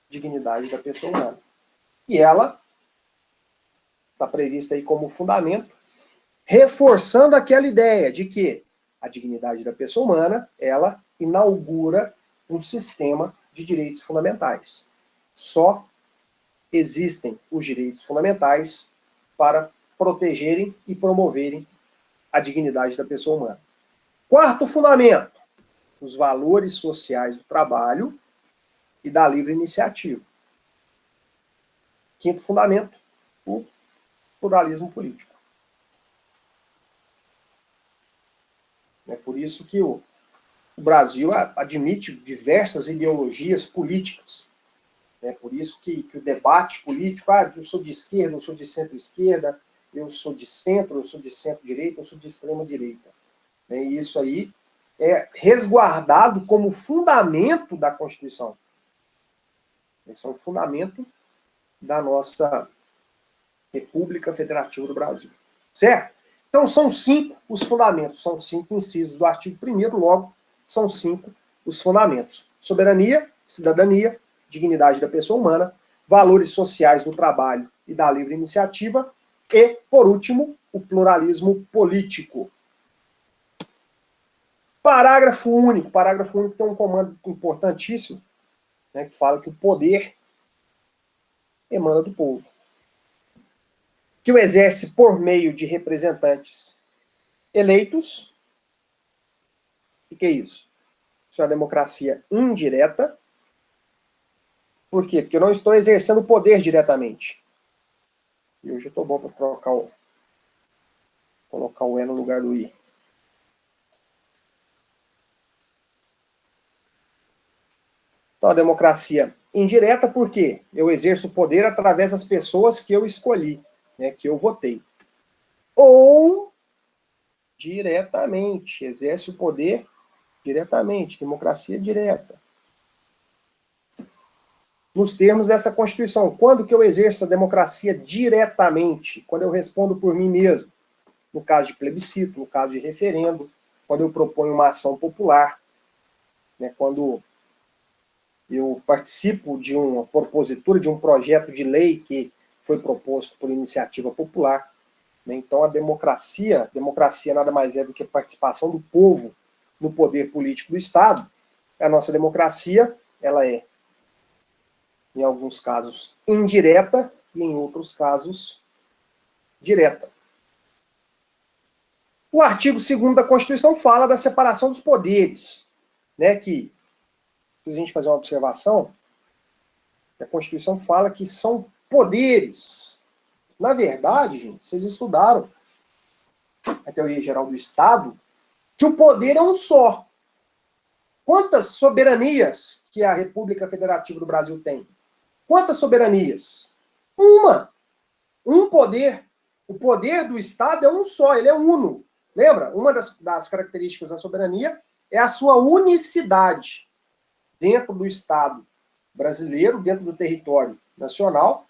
dignidade da pessoa humana. E ela está prevista aí como fundamento, reforçando aquela ideia de que a dignidade da pessoa humana, ela inaugura um sistema de direitos fundamentais. Só existem os direitos fundamentais para protegerem e promoverem a dignidade da pessoa humana. Quarto fundamento, os valores sociais do trabalho e da livre iniciativa. Quinto fundamento, o pluralismo político. É por isso que o Brasil admite diversas ideologias políticas. É por isso que o debate político, eu sou de esquerda, eu sou de centro-esquerda, eu sou de centro, eu sou de centro-direita, eu sou de extrema-direita. E isso aí é resguardado como fundamento da Constituição. Esse é um fundamento da nossa República Federativa do Brasil. Certo? Então são 5 os fundamentos, são 5 incisos do artigo 1º, logo são 5 os fundamentos. Soberania, cidadania, dignidade da pessoa humana, valores sociais do trabalho e da livre iniciativa e, por último, o pluralismo político. Parágrafo único. Parágrafo único tem um comando importantíssimo, né, que fala que o poder emana do povo, que o exerce por meio de representantes eleitos. O que é isso? Isso é uma democracia indireta. Por quê? Porque eu não estou exercendo o poder diretamente. E hoje eu estou bom para colocar o E no lugar do I. Então, a democracia indireta, por quê? Eu exerço o poder através das pessoas que eu escolhi, né, que eu votei. Ou diretamente, exerce o poder diretamente, democracia direta. Nos termos dessa Constituição, quando que eu exerço a democracia diretamente? Quando eu respondo por mim mesmo. No caso de plebiscito, no caso de referendo, quando eu proponho uma ação popular, né, quando eu participo de uma propositura, de um projeto de lei que foi proposto por iniciativa popular. Né? Então, a democracia nada mais é do que a participação do povo no poder político do Estado. A nossa democracia, ela é, em alguns casos, indireta e, em outros casos, direta. O artigo 2º da Constituição fala da separação dos poderes, né, que, se a gente fazer uma observação, a Constituição fala que são poderes. Na verdade, gente, vocês estudaram a teoria geral do Estado, que o poder é um só. Quantas soberanias que a República Federativa do Brasil tem? Quantas soberanias? Uma. Um poder. O poder do Estado é um só, ele é uno. Lembra? Uma das características da soberania é a sua unicidade dentro do Estado brasileiro, dentro do território nacional.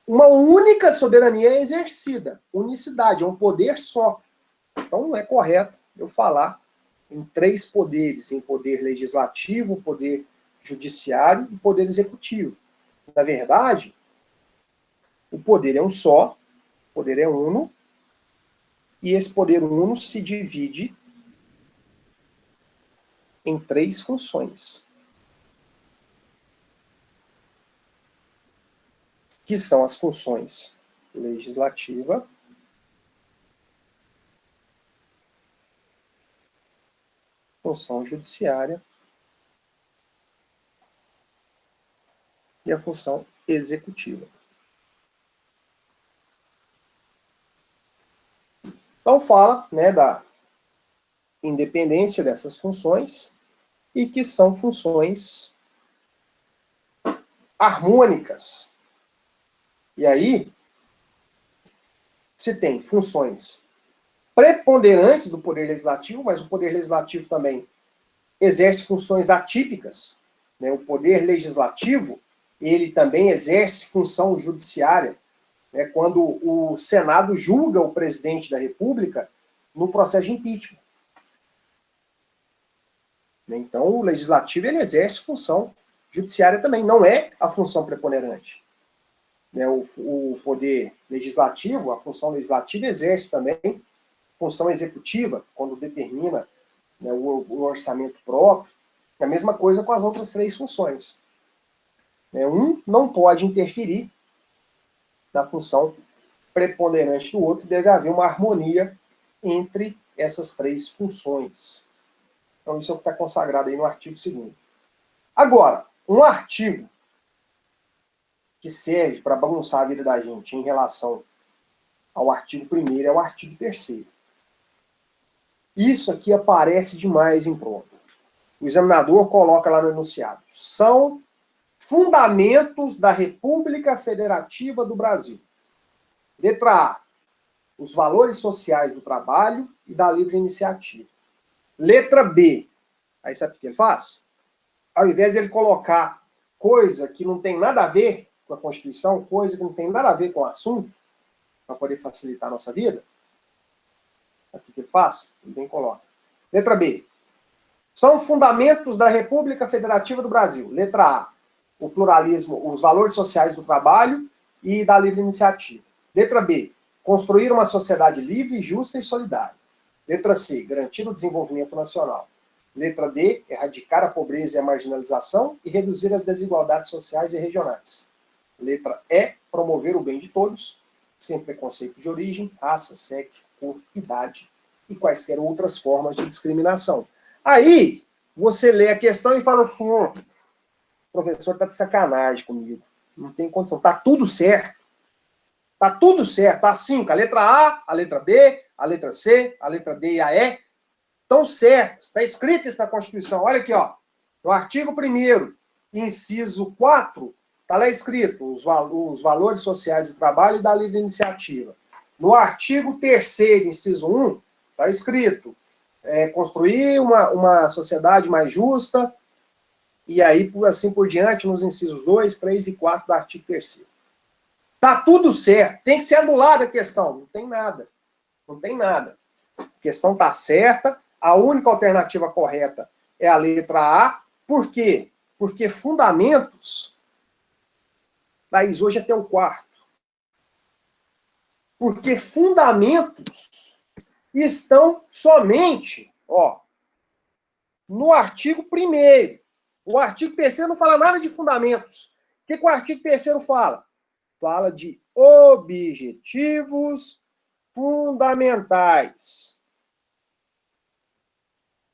Uma única soberania é exercida. Unicidade, é um poder só. Então não é correto eu falar em 3 poderes, em poder legislativo, poder judiciário e poder executivo. Na verdade, o poder é um só, o poder é uno, e esse poder uno se divide em 3 funções, que são as funções legislativa, função judiciária e a função executiva. Então fala, né, da independência dessas funções e que são funções harmônicas. E aí se tem funções preponderantes do poder legislativo, mas o poder legislativo também exerce funções atípicas, né? O poder legislativo, ele também exerce função judiciária, né? Quando o Senado julga o presidente da República no processo de impeachment. Então, o legislativo, ele exerce função judiciária também, não é a função preponderante. Né? O poder legislativo, a função legislativa, exerce também função executiva, quando determina, né, o orçamento próprio. É a mesma coisa com as outras 3 funções. Um não pode interferir na função preponderante do outro, deve haver uma harmonia entre essas 3 funções. Então isso é o que está consagrado aí no artigo 2º. Agora, um artigo que serve para bagunçar a vida da gente em relação ao artigo 1º é o artigo 3º. Isso aqui aparece demais em prova. O examinador coloca lá no enunciado. São fundamentos da República Federativa do Brasil. Letra A. Os valores sociais do trabalho e da livre iniciativa. Letra B. Aí sabe o que ele faz? Ao invés de ele colocar coisa que não tem nada a ver com a Constituição, coisa que não tem nada a ver com o assunto, para poder facilitar a nossa vida, o que ele faz? Ele bem coloca. Letra B. São fundamentos da República Federativa do Brasil. Letra A. O pluralismo, os valores sociais do trabalho e da livre iniciativa. Letra B. Construir uma sociedade livre, justa e solidária. Letra C. Garantir o desenvolvimento nacional. Letra D. Erradicar a pobreza e a marginalização e reduzir as desigualdades sociais e regionais. Letra E. Promover o bem de todos, sem preconceito de origem, raça, sexo, cor, idade e quaisquer outras formas de discriminação. Aí, você lê a questão e fala assim, ó, o professor tá de sacanagem comigo, não tem condição, tá tudo certo. Tá tudo certo, tá 5, a letra A, a letra B, a letra C, a letra D e a E, estão certas, está escrito isso na Constituição. Olha aqui, ó, no artigo 1º, inciso 4, está lá escrito os valores sociais do trabalho e da livre iniciativa. No artigo 3º, inciso 1, está escrito construir uma sociedade mais justa, e aí, assim por diante, nos incisos 2, 3 e 4 do artigo 3º. Está tudo certo, tem que ser anulada a questão. Não tem nada. Não tem nada. A questão está certa, a única alternativa correta é a letra A. Por quê? Porque fundamentos, Thaís, hoje até o 4º. Porque fundamentos estão somente, no artigo 1º. O artigo 3º não fala nada de fundamentos. O que o artigo 3º fala? Fala de objetivos fundamentais.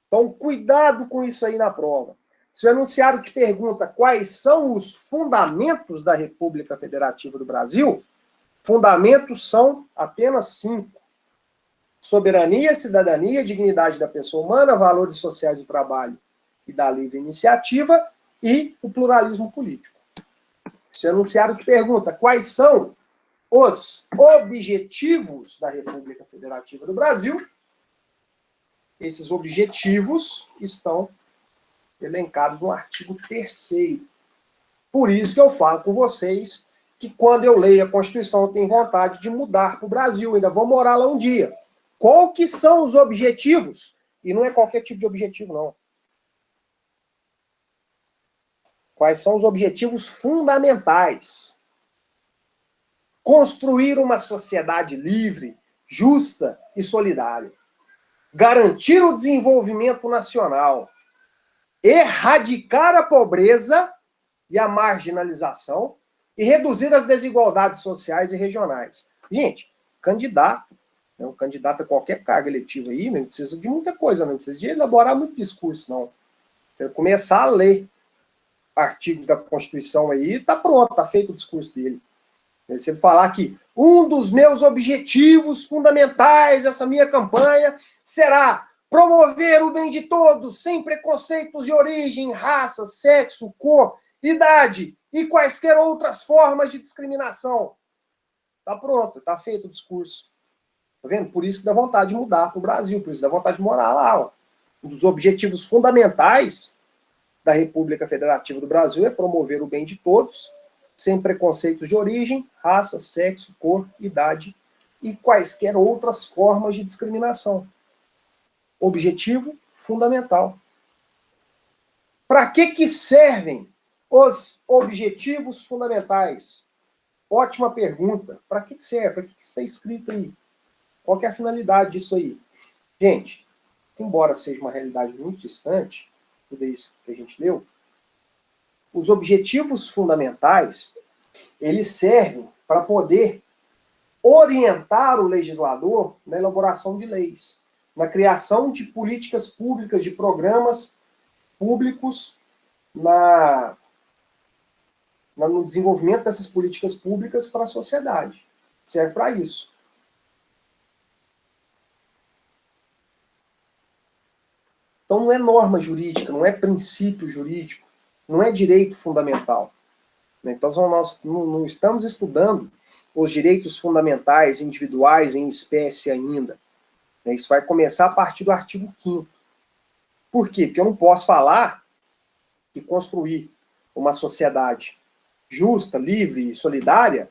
Então, cuidado com isso aí na prova. Se o enunciado te pergunta quais são os fundamentos da República Federativa do Brasil, fundamentos são apenas 5. Soberania, cidadania, dignidade da pessoa humana, valores sociais do trabalho e da livre iniciativa e o pluralismo político. Se o enunciado te pergunta quais são os objetivos da República Federativa do Brasil, esses objetivos estão elencados no artigo 3º. Por isso que eu falo com vocês que quando eu leio a Constituição eu tenho vontade de mudar para o Brasil, ainda vou morar lá um dia. Qual que são os objetivos? E não é qualquer tipo de objetivo, não. Quais são os objetivos fundamentais? Construir uma sociedade livre, justa e solidária. Garantir o desenvolvimento nacional. Erradicar a pobreza e a marginalização e reduzir as desigualdades sociais e regionais. Gente, candidato, um candidato a qualquer cargo eletivo aí, não precisa de muita coisa, não precisa de elaborar muito discurso, não. Você começar a ler artigos da Constituição aí, tá pronto, tá feito o discurso dele. Se ele falar que um dos meus objetivos fundamentais dessa minha campanha será promover o bem de todos, sem preconceitos de origem, raça, sexo, cor, idade e quaisquer outras formas de discriminação. Tá pronto, tá feito o discurso. Tá vendo? Por isso que dá vontade de mudar para o Brasil, por isso dá vontade de morar lá. Ó. Um dos objetivos fundamentais da República Federativa do Brasil é promover o bem de todos, sem preconceitos de origem, raça, sexo, cor, idade e quaisquer outras formas de discriminação. Objetivo fundamental. Para que servem os objetivos fundamentais? Ótima pergunta. Para que serve? Para que está escrito aí? Qual que é a finalidade disso aí? Gente, embora seja uma realidade muito distante, tudo isso que a gente leu, os objetivos fundamentais, eles servem para poder orientar o legislador na elaboração de leis, na criação de políticas públicas, de programas públicos, no desenvolvimento dessas políticas públicas para a sociedade. Serve para isso. Então não é norma jurídica, não é princípio jurídico, não é direito fundamental. Então nós não estamos estudando os direitos fundamentais individuais em espécie ainda. Isso vai começar a partir do artigo 5º. Por quê? Porque eu não posso falar que construir uma sociedade justa, livre e solidária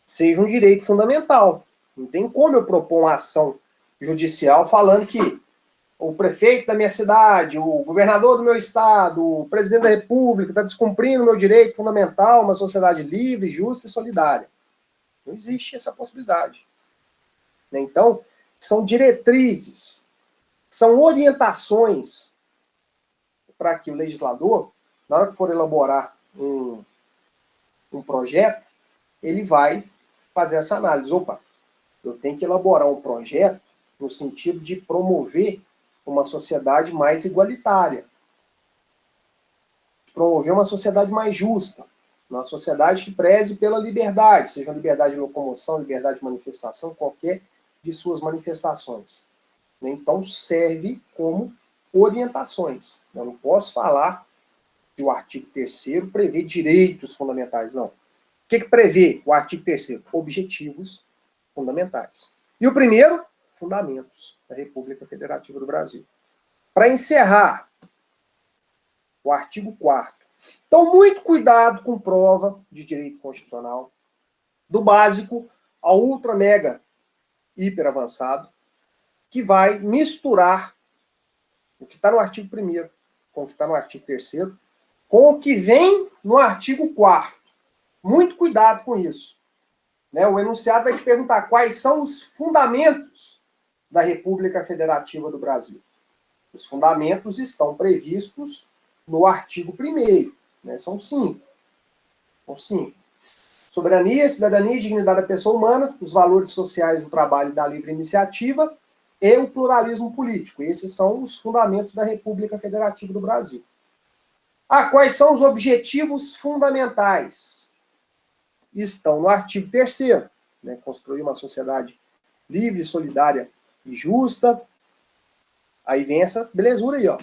seja um direito fundamental. Não tem como eu propor uma ação judicial falando que o prefeito da minha cidade, o governador do meu estado, o presidente da república está descumprindo o meu direito fundamental, uma sociedade livre, justa e solidária. Não existe essa possibilidade. Então, são diretrizes, são orientações para que o legislador, na hora que for elaborar um projeto, ele vai fazer essa análise. Opa, eu tenho que elaborar um projeto no sentido de promover uma sociedade mais igualitária, promover uma sociedade mais justa, uma sociedade que preze pela liberdade, seja liberdade de locomoção, liberdade de manifestação, qualquer de suas manifestações. Então serve como orientações. Eu não posso falar que o artigo 3º prevê direitos fundamentais, não. O que prevê o artigo 3º? Objetivos fundamentais. E o primeiro, fundamentos da República Federativa do Brasil. Para encerrar, o artigo 4º. Então, muito cuidado com prova de direito constitucional, do básico ao ultra, mega, hiper avançado, que vai misturar o que está no artigo 1º com o que está no artigo 3º, com o que vem no artigo 4º. Muito cuidado com isso. Né? O enunciado vai te perguntar quais são os fundamentos da República Federativa do Brasil. Os fundamentos estão previstos no artigo 1º. Né? São 5. São 5. Soberania, cidadania e dignidade da pessoa humana, os valores sociais do trabalho e da livre iniciativa e o pluralismo político. Esses são os fundamentos da República Federativa do Brasil. Quais são os objetivos fundamentais? Estão no artigo 3º. Né? Construir uma sociedade livre, solidária e justa. Aí vem essa belezura aí, ó.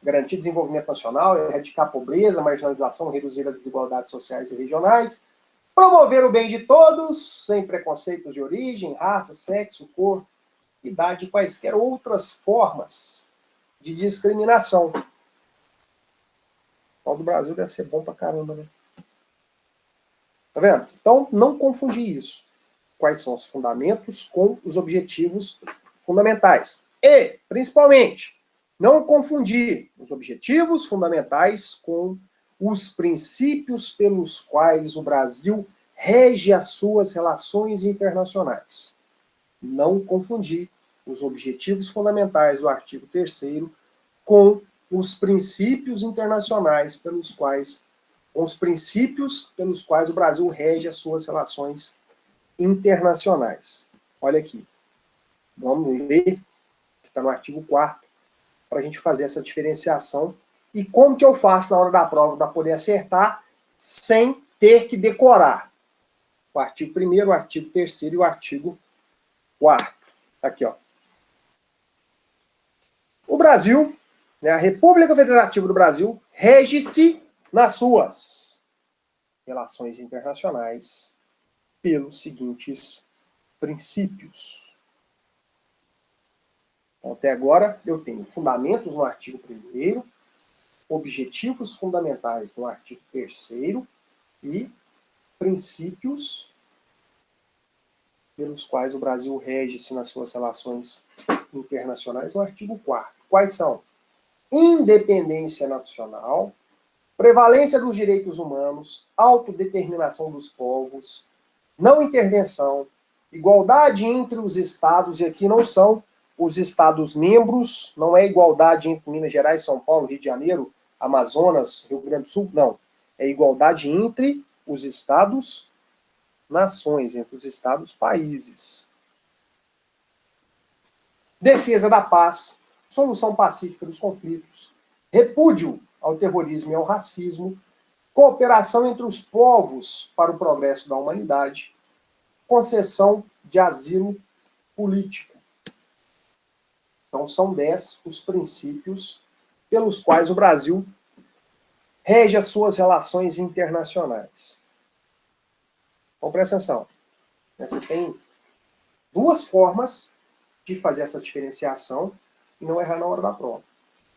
Garantir desenvolvimento nacional, erradicar a pobreza, marginalização, reduzir as desigualdades sociais e regionais, promover o bem de todos, sem preconceitos de origem, raça, sexo, cor, idade e quaisquer outras formas de discriminação. O pau do Brasil deve ser bom pra caramba, né? Tá vendo? Então, não confundir isso. Quais são os fundamentos com os objetivos fundamentais. E, principalmente, não confundir os objetivos fundamentais com os princípios pelos quais o Brasil rege as suas relações internacionais. Não confundir os objetivos fundamentais do artigo 3º com os princípios internacionais pelos quais, com os princípios pelos quais o Brasil rege as suas relações internacionais. Olha aqui. Vamos ler, que está no artigo 4º, para a gente fazer essa diferenciação. E como que eu faço na hora da prova para poder acertar sem ter que decorar? O artigo 1º, o artigo 3º e o artigo 4º. Aqui, ó. O Brasil, né, a República Federativa do Brasil, rege-se nas suas relações internacionais pelos seguintes princípios. Então, até agora, eu tenho fundamentos no artigo 1º, objetivos fundamentais no artigo 3º e princípios pelos quais o Brasil rege-se nas suas relações internacionais no artigo 4º. Quais são? Independência nacional, prevalência dos direitos humanos, autodeterminação dos povos, não intervenção, igualdade entre os estados, e aqui não são os estados-membros, não é igualdade entre Minas Gerais, São Paulo, Rio de Janeiro, Amazonas, Rio Grande do Sul, não. É igualdade entre os estados-nações, entre os estados-países. Defesa da paz, solução pacífica dos conflitos, repúdio ao terrorismo e ao racismo, cooperação entre os povos para o progresso da humanidade, concessão de asilo político. Então, são 10 os princípios pelos quais o Brasil rege as suas relações internacionais. Então, presta atenção. Você tem duas formas de fazer essa diferenciação e não errar na hora da prova.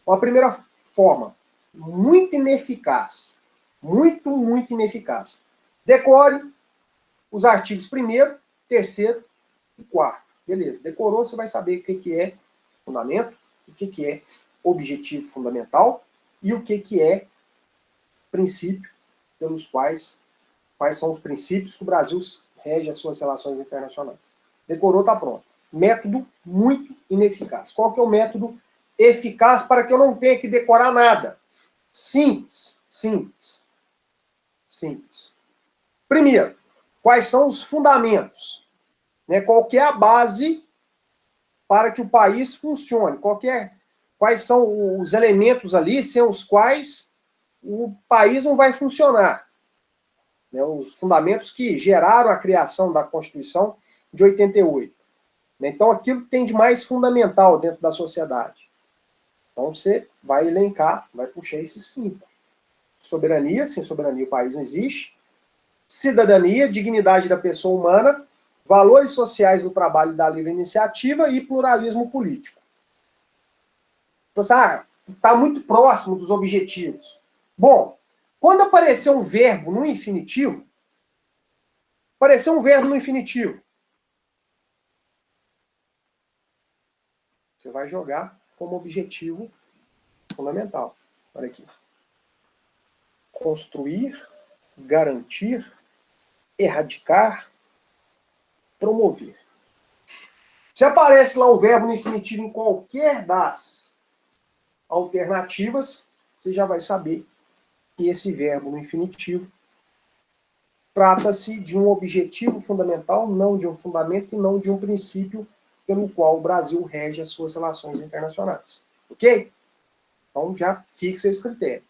Então, a primeira forma, muito ineficaz, muito ineficaz. Decore os artigos 1º, 3º e 4º. Beleza, decorou, você vai saber o que é fundamento, o que é objetivo fundamental e o que é princípio pelos quais são os princípios que o Brasil rege as suas relações internacionais. Decorou, tá pronto. Método muito ineficaz. Qual que é o método eficaz para que eu não tenha que decorar nada? Simples, simples, simples. Primeiro, quais são os fundamentos? Né? Qual que é a base para que o país funcione? Quais são os elementos ali sem os quais o país não vai funcionar? Né? Os fundamentos que geraram a criação da Constituição de 88. Então, aquilo que tem de mais fundamental dentro da sociedade. Então, você vai elencar, vai puxar esses 5. Soberania, sem soberania o país não existe. Cidadania, dignidade da pessoa humana, valores sociais do trabalho e da livre iniciativa e pluralismo político. Então, está muito próximo dos objetivos. Bom, quando aparecer um verbo no infinitivo, você vai jogar como objetivo fundamental. Olha aqui. Construir, garantir, erradicar, promover. Se aparece lá um verbo no infinitivo em qualquer das alternativas, você já vai saber que esse verbo no infinitivo trata-se de um objetivo fundamental, não de um fundamento e não de um princípio pelo qual o Brasil rege as suas relações internacionais. Ok? Então já fixa esse critério.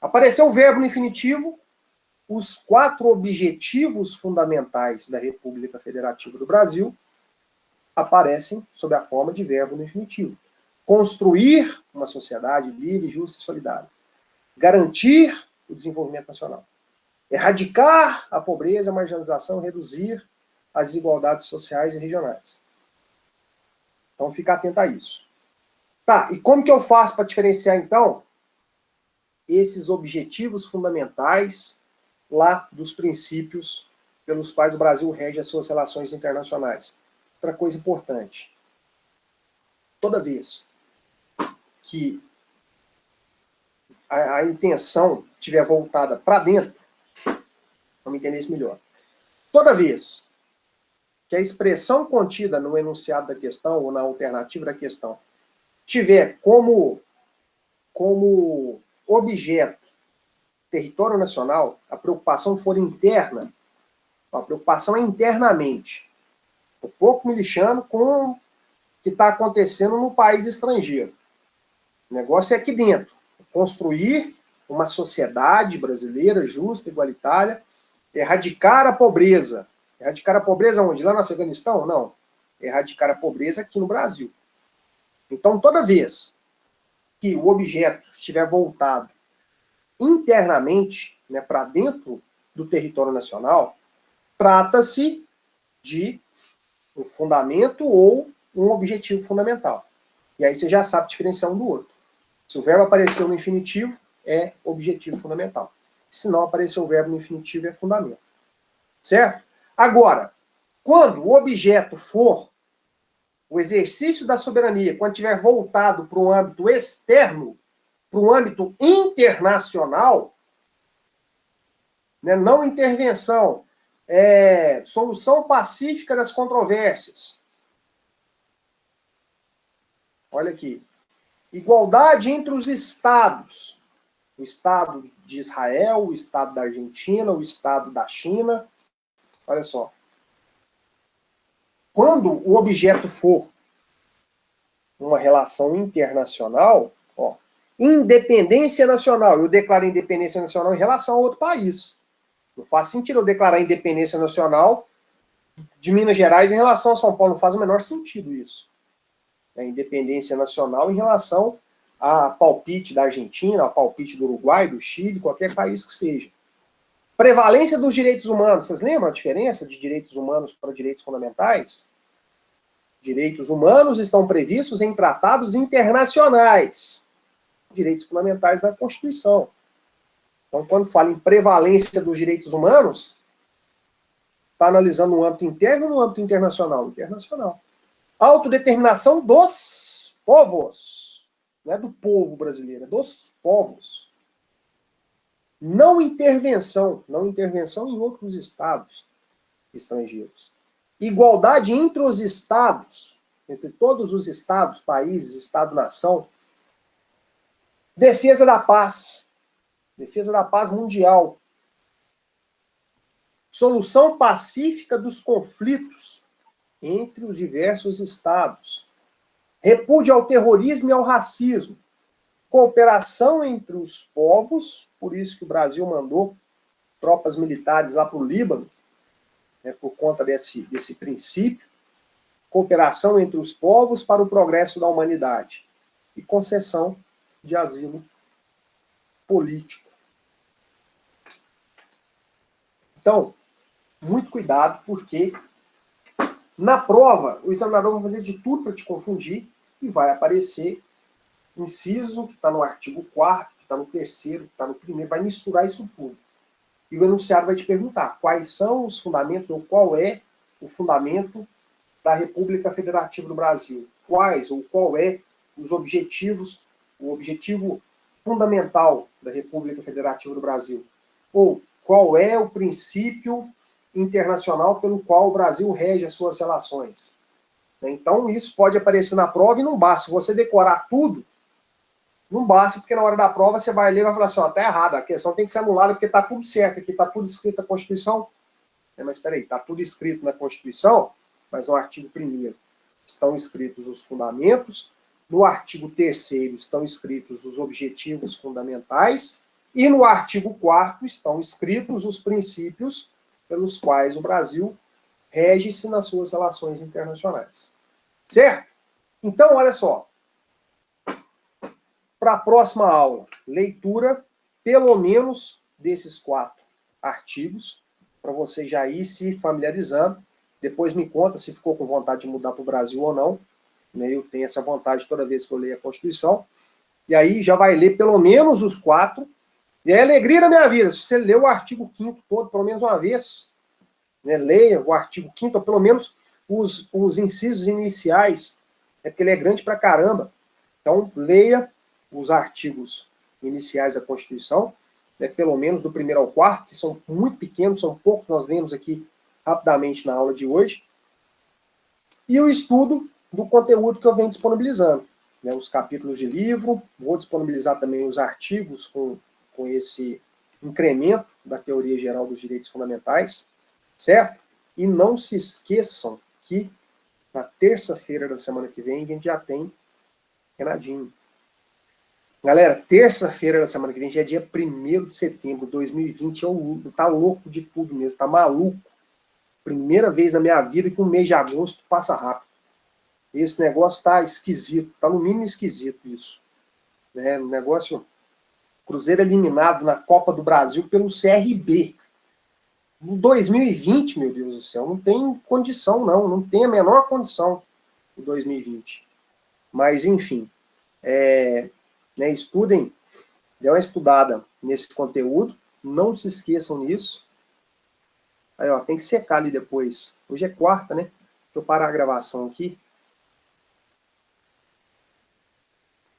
Apareceu o verbo no infinitivo, os 4 objetivos fundamentais da República Federativa do Brasil aparecem sob a forma de verbo no infinitivo. Construir uma sociedade livre, justa e solidária. Garantir o desenvolvimento nacional. Erradicar a pobreza, a marginalização, reduzir as desigualdades sociais e regionais. Então, fica atento a isso. Tá, e como que eu faço para diferenciar, então, esses objetivos fundamentais lá dos princípios pelos quais o Brasil rege as suas relações internacionais? Outra coisa importante. Toda vez que a intenção estiver voltada para dentro, vamos entender isso melhor. Toda vez que a expressão contida no enunciado da questão ou na alternativa da questão tiver como objeto território nacional, a preocupação for interna, a preocupação é internamente. Estou pouco me lixando com o que está acontecendo no país estrangeiro. O negócio é aqui dentro. Construir uma sociedade brasileira justa, igualitária, erradicar a pobreza. Erradicar a pobreza onde? Lá no Afeganistão? Não. Erradicar a pobreza aqui no Brasil. Então, toda vez que o objeto estiver voltado internamente, né, para dentro do território nacional, trata-se de um fundamento ou um objetivo fundamental. E aí você já sabe diferenciar um do outro. Se o verbo apareceu no infinitivo, é objetivo fundamental. Se não aparecer o verbo no infinitivo, é fundamento. Certo? Agora, quando o objeto for o exercício da soberania, quando estiver voltado para um âmbito externo, para um âmbito internacional, né, não intervenção, solução pacífica das controvérsias. Olha aqui. Igualdade entre os estados. O Estado de Israel, o Estado da Argentina, o Estado da China. Olha só. Quando o objeto for uma relação internacional, ó, independência nacional. Eu declaro independência nacional em relação a outro país. Não faz sentido eu declarar independência nacional de Minas Gerais em relação a São Paulo. Não faz o menor sentido isso. É independência nacional em relação a palpite da Argentina, a palpite do Uruguai, do Chile, qualquer país que seja. Prevalência dos direitos humanos. Vocês lembram a diferença de direitos humanos para direitos fundamentais? Direitos humanos estão previstos em tratados internacionais. Direitos fundamentais da Constituição. Então, quando fala em prevalência dos direitos humanos, está analisando no âmbito interno ou no âmbito internacional? Internacional. Autodeterminação dos povos. Não é do povo brasileiro, é dos povos. Não intervenção em outros estados estrangeiros. Igualdade entre os estados, entre todos os estados, países, estado-nação. Defesa da paz mundial. Solução pacífica dos conflitos entre os diversos estados. Repúdio ao terrorismo e ao racismo. Cooperação entre os povos, por isso que o Brasil mandou tropas militares lá para o Líbano, né, por conta desse princípio. Cooperação entre os povos para o progresso da humanidade. E concessão de asilo político. Então, muito cuidado, porque na prova, o examinador vai fazer de tudo para te confundir e vai aparecer inciso que está no artigo 4º, que está no 3º, que está no 1º, vai misturar isso tudo. E o enunciado vai te perguntar quais são os fundamentos, ou qual é o fundamento da República Federativa do Brasil. Quais, ou qual é os objetivos, o objetivo fundamental da República Federativa do Brasil. Ou qual é o princípio internacional pelo qual o Brasil rege as suas relações. Então, isso pode aparecer na prova e não basta. Se você decorar tudo, não basta, porque na hora da prova você vai ler e vai falar assim, ó, tá errado, a questão tem que ser anulada porque tá tudo certo aqui, tá tudo escrito na Constituição. Mas espera aí, tá tudo escrito na Constituição, mas no artigo 1º estão escritos os fundamentos, no artigo 3º estão escritos os objetivos fundamentais, e no artigo 4º estão escritos os princípios pelos quais o Brasil rege-se nas suas relações internacionais. Certo? Então, olha só. Para a próxima aula, leitura, pelo menos, desses 4 artigos, para você já ir se familiarizando. Depois me conta se ficou com vontade de mudar para o Brasil ou não. Eu tenho essa vontade toda vez que eu leio a Constituição. E aí já vai ler pelo menos os 4. E é a alegria da minha vida. Se você ler o artigo 5º todo, pelo menos uma vez, leia o artigo 5º, ou pelo menos os incisos iniciais, porque ele é grande pra caramba. Então, leia os artigos iniciais da Constituição, pelo menos do 1º ao 4º, que são muito pequenos, são poucos, nós lemos aqui rapidamente na aula de hoje. E o estudo do conteúdo que eu venho disponibilizando. Os capítulos de livro, vou disponibilizar também os artigos com esse incremento da teoria geral dos direitos fundamentais, certo? E não se esqueçam que na terça-feira da semana que vem a gente já tem Renadinho. Galera, terça-feira da semana que vem já é dia 1º de setembro de 2020, tá louco de tudo mesmo, tá maluco. Primeira vez na minha vida que um mês de agosto passa rápido. Esse negócio tá esquisito, tá no mínimo esquisito isso. Um negócio, Cruzeiro eliminado na Copa do Brasil pelo CRB. No 2020, meu Deus do céu, não tem condição não tem a menor condição em 2020. Mas, enfim, estudem, dê uma estudada nesse conteúdo, não se esqueçam nisso. Aí, ó, tem que secar ali depois. Hoje é quarta, né? Deixa eu parar a gravação aqui.